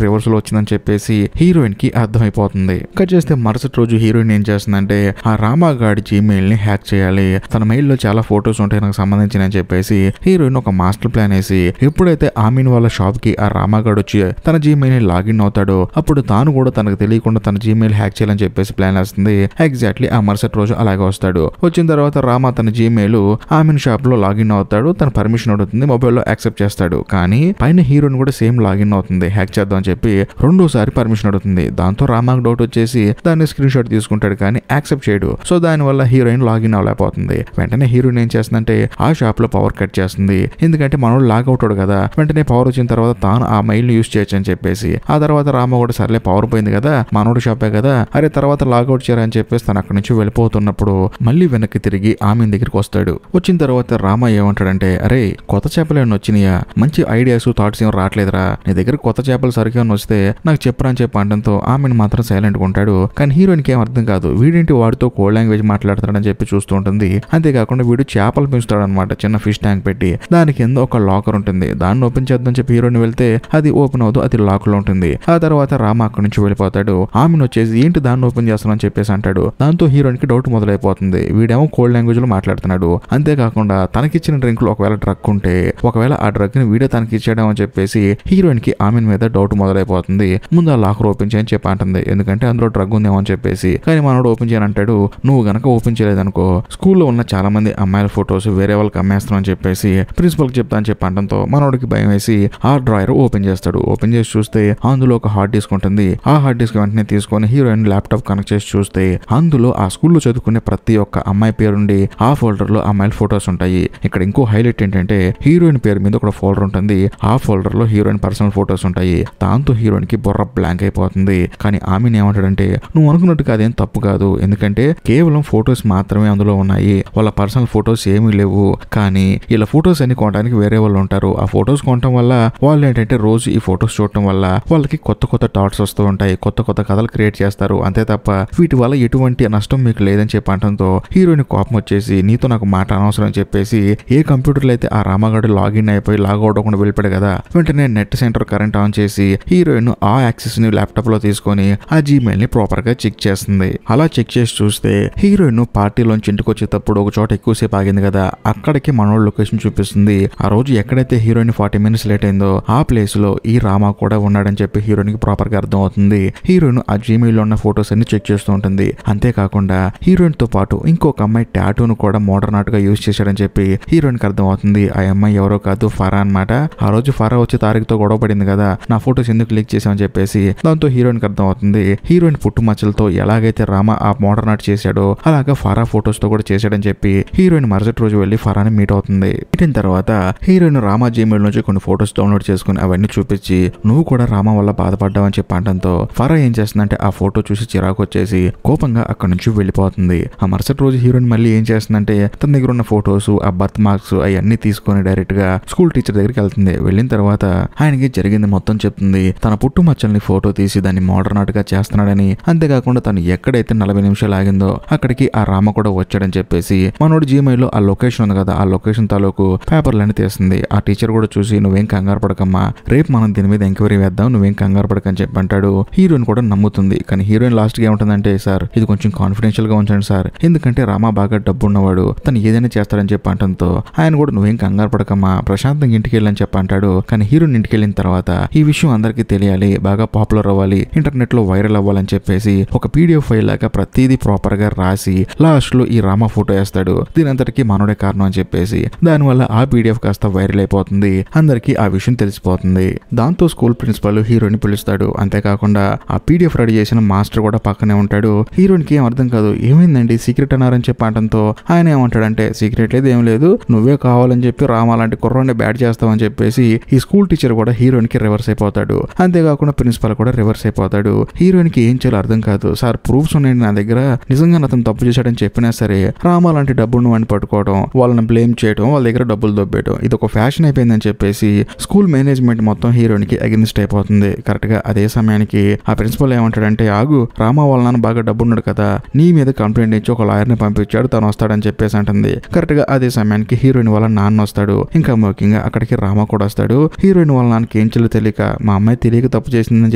రివర్స్ లో వచ్చిందని చెప్పేసి హీరోయిన్ కి అర్థమైపోతుంది. కట్ చేస్తే మరుసటి రోజు హీరోయిన్ ఏం చేస్తుందంటే ఆ రామాగాడి జీమెయిల్ ని హ్యాక్ చేయాలి, తన మెయిల్ లో చాలా ఫొటోస్ ఉంటాయి నాకు సంబంధించిన అని చెప్పేసి హీరోయిన్ ఒక మాస్టర్ ప్లాన్ వేసి ఎప్పుడైతే ఆమీన్ వాళ్ళ షాప్ కి ఆ రామాగాడు వచ్చి తన జీమెయిల్ ని లాగిన్ అవుతాడో అప్పుడు తాను కూడా తనకు తెలియకుండా తన జీమెయిల్ హ్యాక్ చేయాలని చెప్పేసి ప్లాన్ వేస్తుంది. ఎగ్జాక్ట్లీ ఆ మరుసటి రోజు అలాగే వస్తాడు. వచ్చిన తర్వాత రామా తన జీమెయిల్ ఆమీన్ షాప్ లో లాగిన్ అవుతాడు. తన పర్మిషన్ అడుగుతుంది, మొబైల్లో యాక్సెప్ట్ చేస్తాడు. కానీ పైన హీరోయిన్ కూడా సేమ్ లాగిన్ అవుతుంది, హ్యాక్ చేద్దాం అని చెప్పి రెండోసారి పర్మిషన్ అడుగుతుంది. దాంతో రామాకు డౌట్ వచ్చేసి దాన్ని స్క్రీన్ షాట్ తీసుకుంటాడు కానీ యాక్సెప్ట్ చేయడు. సో దాని వల్ల హీరోయిన్ లాగిన్ అవ్వలేకపోతుంది. వెంటనే హీరోయిన్ ఏం చేస్తుందంటే ఆ షాప్ లో పవర్ కట్ చేస్తుంది. ఎందుకంటే మనోడు లాగ్ అవుతాడు కదా, వెంటనే పవర్ వచ్చిన తర్వాత తాను ఆ మెయిల్ ని యూజ్ చేయొచ్చు అని చెప్పేసి. ఆ తర్వాత రామ కూడా సర్లే పవర్ పోయింది కదా, మనోడు షాపే కదా, అరే తర్వాత లాగౌట్ చేయరని చెప్పేసి తను అక్కడి నుంచి వెళ్ళిపోతున్నప్పుడు మళ్ళీ వెనక్కి తిరిగి ఆమె దగ్గరికి వస్తాడు. వచ్చిన తర్వాత రామ ఏమంటాడంటే అరే కొత్త చేపలు ఏమైనా వచ్చినాయా, మంచి ఐడియాస్ థాట్స్ ఏం రావట్లేదురా, నీ దగ్గర కొత్త చేపలు సరిగ్గా వస్తే నాకు చెప్పరా అని చెప్పి అనడంతో ఆమెను మాత్రం సైలెంట్ గా ఉంటాడు. కానీ హీరోయిన్ కి ఏం అర్థం కాదు, వీడింటి వాడితో కోడ్ లాంగ్వేజ్ మాట్లాడతాడని చెప్పి చూస్తూ ఉంటుంది. అంతేకాకుండా వీడు చేపలు పెంచుతాడు అనమాట, చిన్న ఫిష్ ట్యాంక్ పెట్టి. దాని కింద ఒక లాకర్ ఉంటుంది, దాన్ని ఓపెన్ చేద్దాం చెప్పి హీరోయిన్ వెళ్తే అది ఓపెన్ అవుతూ అది లాక్ లో ఉంటుంది. ఆ తర్వాత రామ అక్కడి నుంచి వెళ్ళిపోతాడు. ఆమెను వచ్చేసి ఏంటి దాన్ని ఓపెన్ చేస్తానని చెప్పేసి అంటాడు. దాంతో హీరోయిన్ కి డౌట్ మొదలైపోతుంది, వీడేమో కోడ్ లాంగ్వేజ్ లో మాట్లాడుతున్నాడు. అంతేకాకుండా తనకిచ్చిన డ్రింక్ లో ఒకవేళ డ్రగ్ ఉంటే ఒకవేళ ఆ డ్రగ్ ని వీడే తనకి ఇచ్చాడు అని చెప్పేసి హీరోయిన్ కి ఆమె మీద డౌట్ మొదలైపోతుంది. ముందు ఆ లాకర్ ఓపెన్ చేయని చెప్పి అంటుంది, ఎందుకంటే అందులో డ్రగ్ ఉందేమో అని చెప్పేసి. కానీ మనోడు ఓపెన్ చేయని అంటాడు, నువ్వు గనక ఓపెన్ చేయలేదనుకో స్కూల్లో ఉన్న చాలా మంది అమ్మాయిల ఫొటోస్ వేరే వాళ్ళకి అమ్మేస్తున్నావు అని చెప్పేసి ప్రిన్సిపల్ కి చెప్తా అని చెప్పి అంటంతో మనోడికి భయం వేసి ఆ డ్రాయర్ ఓపెన్ చేస్తాడు. ఓపెన్ చేసి చూస్తే అందులో ఒక హార్డ్ డిస్క్ ఉంటుంది. ఆ హార్డ్ డిస్క్ వెంటనే తీసుకొని హీరోయిన్ ల్యాప్టాప్ కనెక్ట్ చేసి చూస్తే అందులో ఆ స్కూల్లో చదువుకునే ప్రతి ఒక్క అమ్మాయి పేరుండి ఆ ఫోల్డర్ లో అమ్మాయిల ఫొటోస్ ఉంటాయి. ఇక్కడ ఇంకో హైలైట్ ఏంటంటే హీరోయిన్ పేరు మీద ఒక ఫోల్డర్ ఉంటుంది. ఆ ఫోల్డర్ లో హీరోయిన్ పర్సనల్ ఫొటోస్ ఉంటాయి. దాంతో హీరోయిన్ కి బుర్ర బ్లాంక్ అయిపోతుంది. కానీ ఆమె ఏమంటాడంటే నువ్వు అనుకున్నట్టుగా అదేం తప్పు కాదు, ఎందుకంటే కేవలం ఫొటోస్ మాత్రమే అందులో ఉన్నాయి, వాళ్ళ పర్సనల్ ఫొటోస్ ఏమీ లేవు. కానీ ఇలా ఫొటోస్ అన్ని కొనడానికి వేరే వాళ్ళు ఉంటారు. ఆ ఫొటోస్ కొనడం వల్ల వాళ్ళు ఏంటంటే రోజు ఈ ఫొటోస్ చూడటం వల్ల వాళ్ళకి కొత్త కొత్త థాట్స్ వస్తూ ఉంటాయి, కొత్త కొత్త కథలు క్రియేట్ చేస్తారు. అంతే తప్ప వీటి వల్ల ఎటువంటి నష్టం మీకు లేదని చెప్పి అంటంతో హీరోయిన్ కోపం వచ్చేసి నీతో నాకు మాట అనవసరం అని చెప్పేసి ఏ కంప్యూటర్లో అయితే ఆ రామగాడు లాగిన్ అయిపోయి లాగ్ అవుట్ అవ్వకుండా వెళ్ళిపోయాడు కదా, వెంటనే నెట్ సెంటర్ కరెంట్ ఆన్ చేసి హీరోయిన్ ఆ యాక్సెస్ ని ల్యాప్టాప్ లో తీసుకొని ఆ జీమెయిల్ ని ప్రాపర్ గా చెక్ చేస్తుంది. అలా చెక్ చేసి చూస్తే హీరోయిన్ పార్టీలోంచి ఇంటికి వచ్చేటప్పుడు ఒక చోట ఎక్కువసేపు ఆగింది కదా, అక్కడికి మనోడు లొకేషన్ చూపిస్తుంది. ఆ రోజు ఎక్కడైతే హీరోయిన్ 40 minutes లేట్ అయిందో ఆ ప్లేస్ లో ఈ రామా కూడా ఉన్నాడని చెప్పి హీరోయిన్ కి ప్రాపర్ గా అర్థం అవుతుంది. హీరోయిన్ ఆ జీమెయిల్ లో ఉన్న ఫొటోస్ అన్ని చెక్ చేస్తూ ఉంటుంది. అంతేకాకుండా హీరోయిన్ తో పాటు ఇంకొక అమ్మాయి టాటూను కూడా మోడర్న్ ఆర్ట్ గా యూజ్ చేశాడని చెప్పి హీరోయిన్ కి అర్థం అవుతుంది. ఆ అమ్మాయి ఎవరో కాదు, ఫరా అన్నమాట. ఆ రోజు ఫరా వచ్చి తారీఖుతో గొడవ పడింది కదా, నా ఫొటోస్ ఎందుకు లీక్ చేసామని చెప్పేసి. దాంతో హీరోయిన్ కి అర్థం అవుతుంది హీరోయిన్ పుట్టుమచ్చలతో ఎలాగైతే రామ ఆ మోడర్న్ ఆర్ట్ చేశాడో అలాగా ఫరా ఫొటోస్ తో కూడా చేశాడని చెప్పి హీరోయిన్ మరుసటి రోజు వెళ్లి ఫరాని మీట్ అవుతుంది. మీటిన తర్వాత హీరోయిన్ రామా జీమెయిల్ నుంచి కొన్ని ఫొటోస్ డౌన్లోడ్ చేసుకుని అవన్నీ చూపించి నువ్వు కూడా రామా వల్ల బాధపడ్డావని చెప్పి అనడంతో ఫరా ఏం చేస్తుందంటే ఆ ఫోటో చూసి చిరాకు వచ్చేసి కోపంగా అక్కడి నుంచి వెళ్ళిపోతుంది. ఆ మరుసటి రోజు హీరోయిన్ మళ్ళీ ఏం చేస్తుందంటే తన దగ్గర ఉన్న ఫొటోస్ ఆ బర్త్ మార్క్స్ అవన్నీ తీసుకొని డైరెక్ట్ గా స్కూల్ టీచర్ దగ్గరికి వెళ్తుంది. వెళ్ళిన తర్వాత ఆయనకి జరిగింది మొత్తం చెప్తుంది. తన పుట్టుమచ్చల్ని ఫోటో తీసి దాన్ని మోడర్న్ ఆర్ట్ గా చేస్తున్నాడని, అంతేకాకుండా తను ఎక్కడైతే 40 నిమిషాలు ఆగిందో అక్కడికి ఆ రామ కూడా వచ్చాడని చెప్పేసి మనోడు జీమెయిల్ లో ఆ లొకేషన్ ఉంది కదా, ఆ లొకేషన్ తాలూకు పేపర్లన్నీ తీస్తుంది. ఆ టీచర్ కూడా చూసి నువ్వేం కంగారు పడకమ్మా, రేపు మనం దీని మీద ఎంక్వైరీ వేద్దాం, నువ్వేం కంగారు పడకని చెప్పి అంటాడు. హీరోయిన్ కూడా నమ్ముతుంది. కానీ హీరోయిన్ లాస్ట్ గా ఏముంటుందంటే సార్ ఇది కొంచెం కాన్ఫిడెన్షియల్ గా ఉంచండి సార్, ఎందుకంటే రామా బాగా డబ్బు ఉన్నవాడు, తను ఏదైనా చేస్తాడని చెప్పి అంటంతో ఆయన కూడా నువ్వేం కంగారు పడకమ్మా ప్రశాంతంగా ఇంటికి వెళ్ళని చెప్పి అంటాడు. కానీ హీరోయిన్ ఇంటికి వెళ్ళిన తర్వాత ఈ విషయం అందరికీ తెలియాలి, బాగా పాపులర్ అవ్వాలి, ఇంటర్నెట్ లో వైరల్ అవ్వాలని చెప్పేసి ఒక పీడిఎఫ్ ఫైల్ లాగా ప్రతిదీ ప్రాపర్ గా రాసి లాస్ట్ లో ఈ రామా ఫోటో వేస్తాడు. దీని అంతటికీ మనోడే కారణం అని చెప్పేసి దానివల్ల ఆ పీడిఎఫ్ కాస్త వైరల్ అయిపోతుంది. అందరికీ ఆ విషయం తెలిసిపోతుంది. దాంతో స్కూల్ ప్రిన్సిపల్ హీరోయిన్ పిలుస్తాడు. అంతేకాకుండా ఆ పీడిఎఫ్ రెడీ చేసిన మాస్టర్ కూడా పక్కనే ఉంటాడు. హీరోయిన్ కి ఏం అర్థం కాదు, ఏమైందండి సీక్రెట్ అన్నారని చెప్పి అనడంతో ఆయన ఏమంటాడంటే సీక్రెట్ లేదు ఏం లేదు, నువ్వే కావాలని చెప్పి రామా లాంటి కుర్రాన్ని బ్యాడ్ చేస్తావని చెప్పేసి ఈ స్కూల్ టీచర్ కూడా హీరోయిన్ కి రివర్స్ అయిపోతాడు. అంతేకాకుండా ప్రిన్సిపల్ కూడా రివర్స్ అయిపోతాడు. హీరోయిన్ కి ఏం చేయాలో అర్థం కాదు. సార్ ప్రూఫ్స్ ఉన్నాయండి నా దగ్గర, నిజంగా అతను తప్పు చేశాడని చెప్పినా సరే రామా లాంటి డబ్బును వాడిని పట్టుకోవడం, వాళ్ళని బ్లేమ్ చేయడం, వాళ్ళ దగ్గర డబ్బులు దొబ్బేయడం ఇది ఒక ఫ్యాషన్ అయిపోయిందని చెప్పేసి స్కూల్ మేనేజ్మెంట్ మొత్తం హీరోయిన్ కి అగెన్స్ట్ అయిపోతుంది. కరెక్ట్ గా అదే సమయానికి ఆ ప్రిన్సిపల్ ఏమంటాడంటే ఆగు, రామా వాళ్ళ నాన్న బాగా డబ్బున్నాడు కదా, నీ మీద కంప్లైంట్ ఇచ్చి ఒక లాయర్ ని పంపించాడు, తను వస్తాడని చెప్పేసి అంటుంది. కరెక్ట్ గా అదే సమయానికి హీరోయిన్ వాళ్ళ నాన్న నాన్న వస్తాడు. ఇంకా ముఖ్యంగా అక్కడికి రామ కూడా వస్తాడు. హీరోయిన్ వాళ్ళ నాన్నకి ఏం చెల్లు తెలియక మా అమ్మాయి తెలియక తప్పు చేసిందని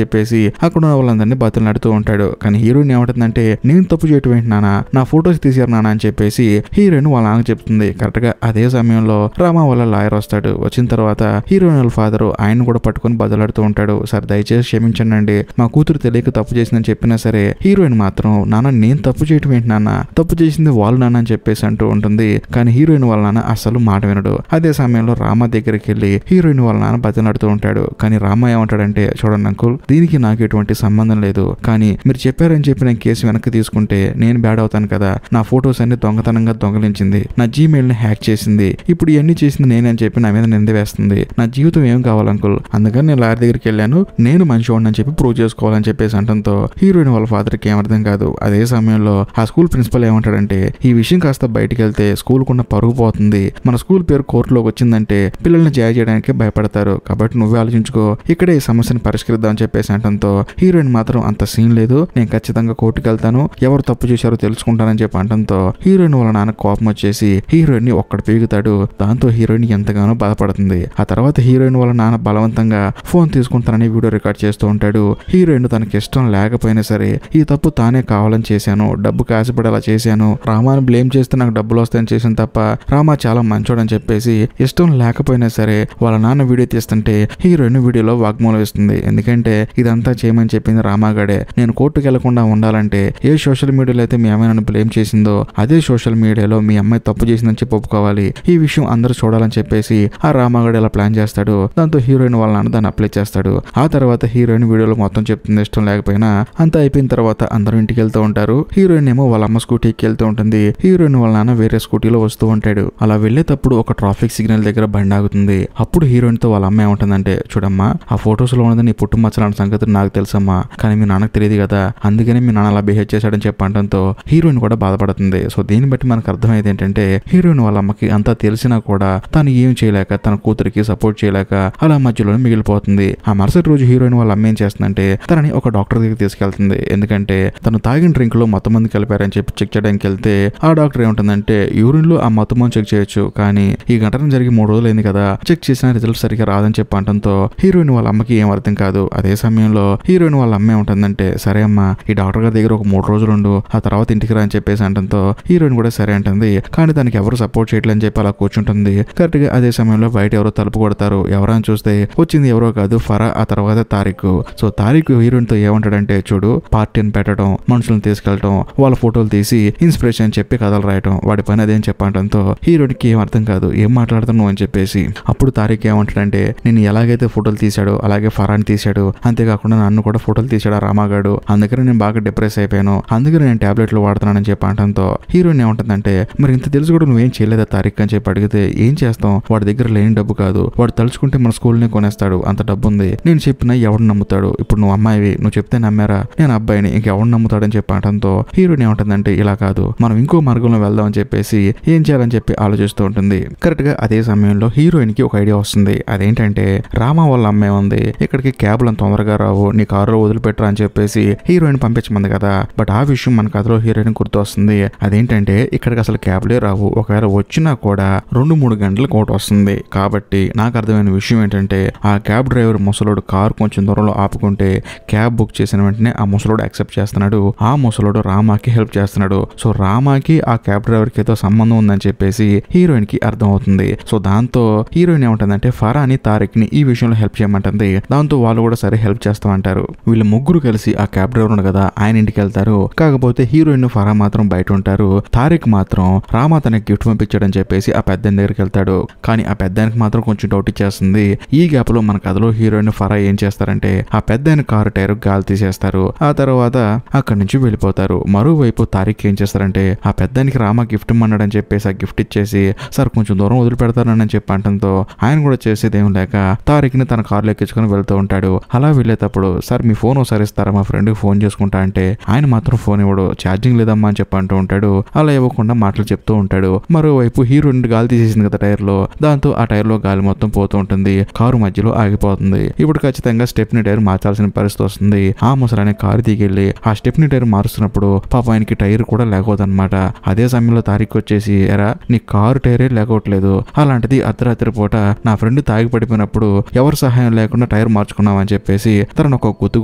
చెప్పేసి అక్కడ ఉన్న వాళ్ళందరినీ బతులాడుతూ ఉంటాడు. కానీ హీరోయిన్ ఏమంటుందంటే నేను తప్పు చేయటం ఏంటి నాన్న, నా ఫొటోస్ తీసారు నాన్న అని చెప్పేసి హీరోయిన్ వాళ్ళ నాన్నకి చెప్తుంది. కరెక్ట్ గా అదే సమయంలో రామ వాళ్ళ లాయర్ వస్తాడు. వచ్చిన తర్వాత హీరోయిన్ వాళ్ళ ఫాదర్ ఆయన కూడా పట్టుకొని బదులాడుతూ ఉంటాడు. సార్ దయచేసి క్షమించండి, మా కూతురు తెలియక తప్పు చేసిందని చెప్పినా సరే హీరోయిన్ మాత్రం నాన్న నేను తప్పు చేయటం ఏంటి నాన్న, తప్పు చేసింది వాళ్ళు నాన్న అని చెప్పేసి అంటూ ఉంటుంది. కానీ హీరోయిన్ వాళ్ళ నాన్న అసలు మాట వినడు. అదే సమయంలో రామ దగ్గరికి వెళ్ళి హీరోయిన్ వాళ్ళ నాన్న బతిలాడుతూ ఉంటాడు. కానీ రామ ఏమంటాడంటే చూడండి అంకుల్, దీనికి నాకు ఎటువంటి సంబంధం లేదు, కానీ మీరు చెప్పారని చెప్పి నేను కేసు వెనక్కి తీసుకుంటే నేను బ్యాడ్ అవుతాను కదా, నా ఫొటోస్ అన్ని దొంగతనంగా దొంగలించింది, నా జీమెయిల్ ని హ్యాక్ చేసింది, ఇప్పుడు ఇవన్నీ చేసింది నేనని చెప్పి నా మీద నింద వేస్తుంది, నా జీవితం ఏం కావాలి అంకుల్, అందుకని నేను లాయర్ దగ్గరికి వెళ్ళాను, నేను మంచివాడిని అని చెప్పి ప్రూవ్ చేసుకోవాలని చెప్పేసి అంటంతో హీరోయిన్ వాళ్ళ ఫాదర్ కి ఏం అర్థం కాదు. అదే సమయంలో ఆ స్కూల్ ప్రిన్సిపల్ ఏమంటాడంటే ఈ విషయం కాస్త బయటికి వెళ్తే స్కూల్ కున్న పరుగు పోతుంది, మన స్కూల్ పేరు కోర్టులోకి వచ్చిందంటే పిల్లల్ని జాయి చేయడానికి భయపడతారు, కాబట్టి నువ్వే ఆలోచించుకో, ఇక్కడే ఈ సమస్యను పరిష్కరిద్దాం అని చెప్పేసి అంటంతో హీరోయిన్ మాత్రం అంత సీన్ లేదు, నేను ఖచ్చితంగా కోర్టుకి వెళ్తాను, ఎవరు తప్పు చేశారో తెలుసుకుంటానని చెప్పి అంటంతో హీరోయిన్ వాళ్ళ నాన్న కోపం వచ్చేసి హీరోయిన్ ని ఒక్కడు పీగుతాడు. దాంతో హీరోయిన్ ఎంతగానో బాధపడుతుంది. ఆ తర్వాత హీరోయిన్ వాళ్ళ నాన్న బలవంతంగా ఫోన్ తీసుకుంటానని వీడియో రికార్డ్ చేస్తూ ఉంటాడు. హీరోయిన్ తనకి ఇష్టం లేకపోయినా సరే ఈ తప్పు తానే కావాలని చేశాను, డబ్బు కాసిపడి అలా చేశాను, రామాని బ్లేమ్ చేస్తే నాకు డబ్బులు వస్తాయని చేశాను తప్ప రామా చాలా మంచోడని చెప్పేసి ఇష్టం లేకపోయినా సరే వాళ్ళ నాన్న వీడియో తీస్తుంటే హీరోయిన్ వీడియోలో వాగ్మూలం ఇస్తుంది. ఎందుకంటే ఇదంతా చేయమని చెప్పింది రామాగాడే, నేను కోర్టుకు వెళ్లకుండా ఉండాలంటే ఏ సోషల్ మీడియాలో అయితే మీ అమ్మాయి నన్ను బ్లేమ్ చేసిందో అదే సోషల్ మీడియాలో మీ అమ్మాయి తప్పు చేసిందని చెప్పి ఒప్పుకోవాలి, ఈ విషయం అందరూ చూడాలని చెప్పేసి ఆ రామాగాడు ఇలా ప్లాన్ చేస్తాడు. దాంతో హీరోయిన్ వాళ్ళ నాన్న దాన్ని అప్లై చేస్తాడు. ఆ తర్వాత హీరోయిన్ వీడియోలో మొత్తం చెప్తుంది ఇష్టం లేకపోయినా. అంతా అయిపోయిన తర్వాత అందరూ ఇంటికి వెళ్తూ ఉంటారు. హీరోయిన్ ఏమో వాళ్ళ అమ్మ స్కూటీకి వెళ్తూ ఉంటుంది, హీరోయిన్ వాళ్ళ నాన్న వేరే స్కూటీలో వస్తూ ఉంటాడు. అలా వెళ్లేటప్పుడు ఒక ట్రాఫిక్ సిగ్నల్ దగ్గర బండి ఆగుతుంది. అప్పుడు హీరోయిన్ తో వాళ్ళ అమ్మ ఏమంటుందంటే చూడమ్మా, ఆ ఫొటోస్ లో ఉన్నది నీ పుట్టుమచ్చలాంటి సంగతి నాకు తెలుసమ్మా, కానీ మీ నాన్నకు తెలియదు కదా, అందుకనే మీ నాన్న అలా బిహేవ్ చేశాడని చెప్పడంతో హీరోయిన్ కూడా బాధపడుతుంది. సో దీన్ని బట్టి మనకు అర్థమైంది ఏంటంటే హీరోయిన్ వాళ్ళ అమ్మకి అంతా తెలిసినా కూడా తను ఏం చేయలేక తన కూతురికి సపోర్ట్ చేయలేక అలా మధ్యలోనే మిగిలిపోతుంది. ఆ మరుసటి రోజు హీరోయిన్ వాళ్ళ అమ్మ ఏం చేస్తుందంటే తనని ఒక డాక్టర్ దగ్గరికి తీసుకెళ్తుంది. ఎందుకంటే తను తాగిన డ్రింక్ లో మొత్తం మంది కలిపారని చెప్పి చెక్ చేయడానికి వెళ్తే ఆ డాక్టర్ ఏముంటుందంటే యూరిన్ లో ఆ మొత్తం చెక్ చేయొచ్చు, కానీ ఈ ఘటన జరిగి 3 రోజులు అయింది కదా, చెక్ చేసిన రిజల్ట్ సరిగ్గా రాదని చెప్పి అంటంతో హీరోయిన్ వాళ్ళ అమ్మకి ఏం అర్థం కాదు. అదే సమయంలో హీరోయిన్ వాళ్ళ అమ్మ ఏముంటుందంటే సరే అమ్మా, ఈ డాక్టర్ గారి దగ్గర ఒక 3 రోజులు ఉండు, ఆ తర్వాత ఇంటికి రా అని చెప్పేసి అంటంతో హీరోయిన్ కూడా సరే అంటుంది. కానీ దానికి ఎవరు సపోర్ట్ చేయట్లేదు అని చెప్పి అలా కూర్చుంటుంది. కరెక్ట్ గా అదే సమయంలో బయట ఎవరో తలుపు కొడతారు. ఎవరని చూస్తే వచ్చింది ఎవరో కాదు, ఫరా, ఆ తర్వాత తారిక్. సో తారిక్ హీరోయిన్ తో ఏమంటాడంటే చూడు, పార్టీని పెట్టడం, మనుషులను తీసుకెళ్లడం, వాళ్ళ ఫోటోలు తీసి ఇన్స్పిరేషన్ అని చెప్పి కథలు రాయటం, వాడి పని అదేం చెప్పడంతో హీరోయిన్ కి ఏం అర్థం కాదు, ఏం మాట్లాడుతున్నావు అని చెప్పేసి. అప్పుడు తారిక్ ఏమంటాడంటే నేను ఎలాగైతే ఫోటోలు తీశాడో అలాగే ఫరాన్ తీశాడు, అంతేకాకుండా నన్ను కూడా ఫోటోలు తీశాడు ఆ రామాగాడు, అందుకని నేను బాగా డిప్రెస్ అయిపోయాను, అందుకని నేను టాబ్లెట్లు వాడుతున్నానని చెప్పి అంటంతో హీరోయిన్ ఏమంటుందంటే మరి ఇంత తెలుసు కూడా నువ్వేం చేయలేదా తారిక్ అని చెప్పి అడిగితే ఏం చేస్తాం, వాడి దగ్గర లేని డబ్బు కాదు, వాడు తలుచుకుంటే మన స్కూల్ని కొనేస్తాడు, అంత డబ్బు ఉంది, నేను చెప్పినా ఎవడు నమ్ముతాడు, ఇప్పుడు నువ్వు అమ్మాయివి, నువ్వు చెప్తే నమ్మారా, నేను అబ్బాయిని, ఇంకెవడు నమ్ముతాడని చెప్పి అంటంతో హీరోయిన్ ఏమంటుందంటే ఇలా కాదు, మనం ఇంకో మార్గంలో వెళ్దాం అని చెప్పేసి ఏం చేయాలని చెప్పి ఆలోచిస్తూ ఉంటుంది. కరెక్ట్ గా అదే సమయంలో హీరోయిన్ కి ఒక ఐడియా వస్తుంది. అదేంటంటే రామా వాళ్ళ అమ్మాయి ఉంది, ఇక్కడికి క్యాబ్లు అంత తొందరగా రావు, నీ కారులో వదిలిపెట్టరా అని చెప్పేసి హీరోయిన్ పంపించమంది కదా, బట్ ఆ విషయం మన కథలో హీరోయిన్ గుర్తు వస్తుంది. అదేంటంటే ఇక్కడికి అసలు క్యాబ్లే రావు, ఒకవేళ వచ్చినా కూడా 2-3 గంటలకు ఒకటి వస్తుంది. కాబట్టి నాకు అర్థమైన విషయం ఏంటంటే ఆ క్యాబ్ డ్రైవర్ ముసలోడు కారు కొంచెం దూరంలో ఆపుకుంటే క్యాబ్ బుక్ చేసిన వెంటనే ఆ ముసలోడు యాక్సెప్ట్ చేస్తున్నాడు, ఆ ముసలోడు రామాకి హెల్ప్ చేస్తున్నాడు. సో రామాకి ఆ క్యాబ్ డ్రైవర్ కి ఏదో సంబంధం ఉందని చెప్పేసి హీరోయిన్ కి అర్థం అవుతుంది. సో దాంతో హీరోయిన్ ఏమంటుందంటే ఫరాని తారిక్ ని ఈ విషయంలో హెల్ప్ చేయమంటుంది. దాంతో వాళ్ళు కూడా సరే హెల్ప్ చేస్తామంటారు. వీళ్ళు ముగ్గురు కలిసి ఆ క్యాబ్ డ్రైవర్ ఉంది కదా ఆయన ఇంటికి వెళ్తారు. కాకపోతే హీరోయిన్ ఫరా మాత్రం బయట ఉంటారు. తారిక్ మాత్రం రామా తనకి గిఫ్ట్ పంపించాడని చెప్పేసి ఆ పెద్ద దగ్గరికి వెళ్తాడు. కానీ ఆ పెద్దానికి మాత్రం కొంచెం డౌట్ ఇచ్చేస్తుంది. ఈ గ్యాప్ లో మన కథలో హీరోయిన్ ఫరా ఏం చేస్తారంటే ఆ పెద్ద కారు టైర్ గాలి తీసేస్తారు. ఆ తర్వాత అక్కడి నుంచి వెళ్ళిపోతారు. మరోవైపు తారిక్ ఏం చేస్తారంటే ఆ పెద్దానికి రామా గిఫ్ట్ ఇమ్మన్నాడని చెప్పేసి ఆ గిఫ్ట్ ఇచ్చేసి సార్ కొంచెం దూరం వదిలిపెడతానని చెప్పి అంటంతో ఆయన కూడా చేసేది ఏం లేక తారిక్ ని తన కారులో ఎక్కించుకుని వెళ్తూ ఉంటాడు. అలా వెళ్ళేటప్పుడు సార్ మీ ఫోన్ ఒకసారి ఇస్తారా, మా ఫ్రెండ్ కి ఫోన్ చేసుకుంటా అంటే ఆయన మాత్రం ఫోన్ ఇవ్వడు, ఛార్జింగ్ లేదమ్మా అని చెప్పి అంటూ ఉంటాడు. అలా ఇవ్వకుండా మాటలు చెప్తూ ఉంటాడు. మరోవైపు హీరోయిన్ గాలి తీసేసింది కదా టైర్ లో, దాంతో ఆ టైర్ లో గాలి మొత్తం పోతూ ఉంటుంది. కారు మధ్యలో ఆగిపోతుంది. ఇప్పుడు ఖచ్చితంగా స్టెప్నీ టైర్ మార్చాల్సిన పరిస్థితి వస్తుంది. ఆ ముసలానే కారు దిగెళ్ళి ఆ స్టెప్నీ టైర్ మారుస్తున్నప్పుడు పాప ఆయనకి టైర్ కూడా లేకపోదన్నమాట. అదే సమయంలో తారీఖు వచ్చేసి ఎరా నీ కారు టైరే లేకపోవటం పట్టించుకోవట్లేదు. అలాంటిది అర్ధరాత్రి పూట నా ఫ్రెండ్ తాగి పడిపోయినప్పుడు ఎవరు సహాయం లేకుండా టైర్ మార్చుకున్నామని చెప్పేసి తనను ఒక గుద్దు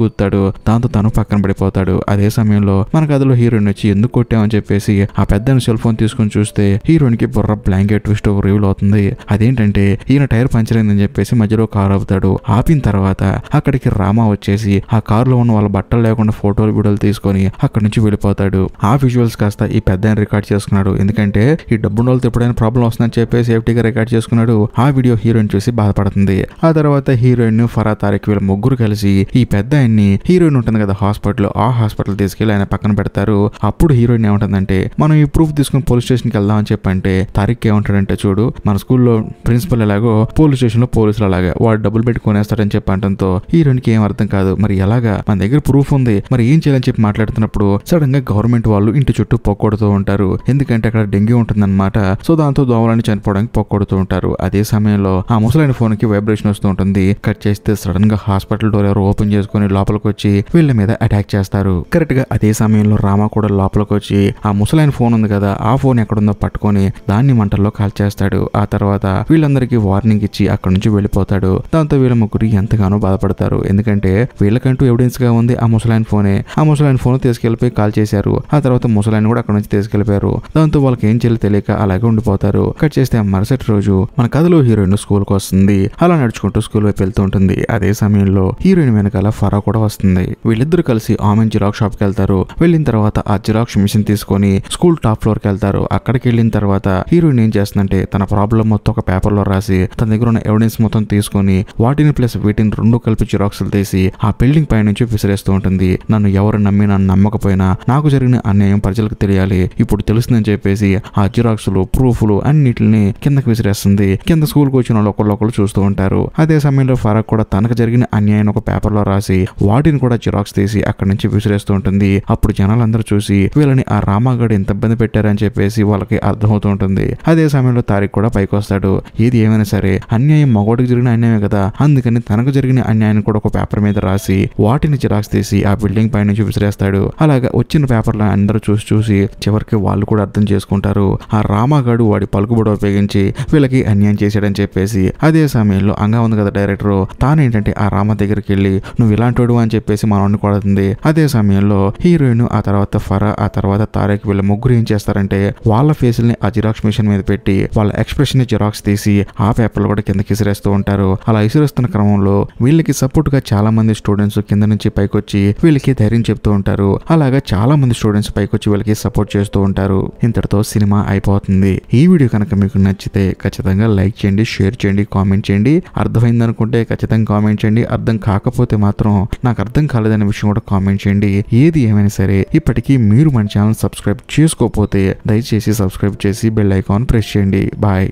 గుద్దుతాడు. దాంతో తను పక్కన పడిపోతాడు. అదే సమయంలో మన కథలో హీరోయిన్ వచ్చి ఎందుకు కొట్టామని చెప్పేసి ఆ పెద్దని సెల్ ఫోన్ తీసుకుని చూస్తే హీరోయిన్ కి బుర్ర బ్లాంకెట్ ట్విస్ట్ రివీల్ అవుతుంది. అదేంటంటే ఈయన టైర్ పంచర్ అయిందని చెప్పేసి మధ్యలో కారు ఆపుతాడు. ఆపిన తర్వాత అక్కడికి రామా వచ్చేసి ఆ కారులో ఉన్న వాళ్ళ బట్టలు లేకుండా ఫోటోలు వీడియోలు తీసుకొని అక్కడి నుంచి వెళ్ళిపోతాడు. ఆ విజువల్స్ కాస్త ఈ పెద్ద రికార్డ్ చేసుకున్నాడు. ఎందుకంటే ఈ డబ్బు వాళ్ళతో ఎప్పుడైనా ప్రాబ్లం వస్తుందని చెప్పేసి సేఫ్టీగా రికార్డ్ చేసుకున్నాడు. ఆ వీడియో హీరోయిన్ చూసి బాధపడుతుంది. ఆ తర్వాత హీరోయిన్ ఫరా తారిక్ వీళ్ళ ముగ్గురు కలిసి ఈ పెద్ద ఆయన్ని హీరోయిన్ ఉంటుంది కదా హాస్పిటల్, ఆ హాస్పిటల్ తీసుకెళ్లి ఆయన పక్కన పెడతారు. అప్పుడు హీరోయిన్ ఏమంటుందంటే మనం ఈ ప్రూఫ్ తీసుకుని పోలీస్ స్టేషన్ కి వెళ్దాం అని చెప్పంటే తారిక్ ఏమంటాడంటే చూడు మన స్కూల్లో ప్రిన్సిపల్ ఎలాగో పోలీస్ స్టేషన్ లో పోలీసులు అలాగే వాడు డబ్బులు పెట్టి కొనేస్తాడని చెప్పి అంటంతో హీరోయిన్ కి ఏం అర్థం కాదు. మరి ఎలాగా మన దగ్గర ప్రూఫ్ ఉంది మరి ఏం చేయాలని చెప్పి మాట్లాడుతున్నప్పుడు సడన్ గా గవర్నమెంట్ వాళ్ళు ఇంటి చుట్టూ పొక్కొడుతూ ఉంటారు. ఎందుకంటే అక్కడ డెంగ్యూ ఉంటుందన్నమాట. సో దాంతో దోమలని చనిపోవడానికి పొక్కొడుతూ ఉంటారు. అదే సమయంలో ఆ ముసలైన ఫోన్ కి వైబ్రేషన్ వస్తూ ఉంటుంది. కట్ చేస్తే సడన్ గా హాస్పిటల్ డోర్ ఎవరు ఓపెన్ చేసుకుని లోపలికి వచ్చి వీళ్ళ మీద అటాక్ చేస్తారు. కరెక్ట్ గా అదే సమయంలో రామా కూడా లోపలికి వచ్చి ఆ ముసలైన ఫోన్ ఉంది కదా ఆ ఫోన్ ఎక్కడుందో పట్టుకొని దాన్ని మంటల్లో కాల్చేస్తాడు. ఆ తర్వాత వీళ్ళందరికీ వార్నింగ్ ఇచ్చి అక్కడ నుంచి వెళ్ళిపోతాడు. దాంతో వీళ్ళ ముగ్గురు ఎంతగానో బాధపడతారు. ఎందుకంటే వీళ్ళకంటూ ఎవిడెన్స్ గా ఉంది ఆ ముసలైన ఫోనే. ఆ ముసలైన ఫోన్ తీసుకెళ్లిపోయి కాల్ చేశారు. ఆ తర్వాత ముసలైన కూడా అక్కడ నుంచి తీసుకెళ్లిపోయారు. దాంతో వాళ్ళకి ఏం చేయాలో తెలియక అలాగే ఉండిపోతారు. కట్ చేస్తే ఆ మరుసటి రోజు మన కథలో హీరోయిన్ స్కూల్ కు వస్తుంది. అలా నడుచుకుంటూ స్కూల్ వైపు వెళ్తూ ఉంటుంది. అదే సమయంలో హీరోయిన్ వెనకాల ఫరా కూడా వస్తుంది. వీళ్ళిద్దరు కలిసి ఆమెన్ జిరాక్స్ షాప్ కి వెళ్తారు. వెళ్ళిన తర్వాత ఆ జిరాక్స్ మిషన్ తీసుకొని స్కూల్ టాప్ ఫ్లోర్ కి వెళ్తారు. అక్కడికి వెళ్ళిన తర్వాత హీరోయిన్ ఏం చేస్తుందంటే తన ప్రాబ్లం మొత్తం ఒక పేపర్ లో రాసి తన దగ్గర ఉన్న ఎవిడెన్స్ మొత్తం తీసుకొని వాటిని ప్లస్ వీటిని రెండు కలిపి జిరాక్స్లు తీసి ఆ బిల్డింగ్ పై నుంచి విసిరేస్తూ ఉంటుంది. నన్ను ఎవరు నమ్మి నన్ను నమ్మకపోయినా నాకు జరిగిన అన్యాయం ప్రజలకు తెలియాలి, ఇప్పుడు తెలుస్తుందని చెప్పేసి ఆ జిరాక్స్లు ప్రూఫ్లు అన్నిటిని కిందకి విసిరేస్తుంది. కింద స్కూల్ కు వచ్చిన వాళ్ళు ఒకళ్ళు చూస్తూ ఉంటారు. అదే సమయంలో ఫరక్ కూడా తనకు జరిగిన అన్యాయం ఒక పేపర్ లో రాసి వాటిని కూడా జిరాక్స్ తీసి అక్కడి నుంచి విసిరేస్తూ ఉంటుంది. అప్పుడు జనాలందరూ చూసి వీళ్ళని ఆ రామాగడ్ ఎంత ఇబ్బంది పెట్టారని చెప్పేసి వాళ్ళకి అర్థమవుతూ ఉంటుంది. అదే సమయంలో తారిక్ కూడా పైకి వస్తాడు. ఏది ఏమైనా సరే అన్యాయం మగోడికి జరిగిన అన్యాయమే కదా, అందుకని తనకు జరిగిన అన్యాయాన్ని కూడా ఒక పేపర్ మీద రాసి వాటిని జిరాక్స్ తీసి ఆ బిల్డింగ్ పై నుంచి విసిరేస్తాడు. అలాగా వచ్చిన పేపర్లో అందరూ చూసి చివరికి వాళ్ళు కూడా అర్థం చేసుకుంటారు ఆ రామాగాడు వాడి పలుకుబడి ఉపయోగించి వీళ్ళకి అన్యాయం చేశాడని చెప్పేసి. అదే సమయంలో అంగా ఉంది కదా డైరెక్టర్, తానేంటంటే ఆ రామ దగ్గరికి వెళ్ళి నువ్వు ఇలాంటోడు అని చెప్పేసి మనల్ని కొడుతుంది. అదే సమయంలో హీరోయిన్ ఆ తర్వాత ఫరా ఆ తర్వాత తారిక్ వీళ్ళ ముగ్గురు ఏం చేస్తారంటే వాళ్ళ ఫేసుల్ని ఆ జిరాక్స్ మిషన్ మీద పెట్టి వాళ్ళ ఎక్స్ప్రెషన్ ని జిరాక్స్ తీసి ఆ పేపర్లు కూడా కిందకి విసిరేస్తూ ఉంటారు. అలా విసిరేస్తున్న క్రమంలో వీళ్ళకి సపోర్ట్ గా చాలా మంది స్టూడెంట్స్ కింద నుంచి పైకొచ్చి వీళ్ళకి ధైర్యం చెప్తూ ఉంటారు. అలాగా చాలా మంది స్టూడెంట్స్ పైకొచ్చి వీళ్ళకి సపోర్ట్ చేస్తూ ఉంటారు. ఇంతటితో సినిమా అయిపోతుంది. ఈ వీడియో కనుక మీకు నచ్చితే ఖచ్చితంగా లైక్ చేయండి, షేర్ చేయండి, కామెంట్ చేయండి. అర్థమైంది అనుకుంటే ఖచ్చితంగా కామెంట్ చేయండి. అర్థం కాకపోతే మాత్రం నాకు అర్థం కాలేదనే విషయం కూడా కామెంట్ చేయండి. ఏది ఏమైనా సరే ఇప్పటికీ మీరు మన ఛానల్ సబ్స్క్రైబ్ చేసుకోకపోతే దయచేసి సబ్స్క్రైబ్ చేసి బెల్ ఐకాన్ ప్రెస్ చేయండి. బాయ్.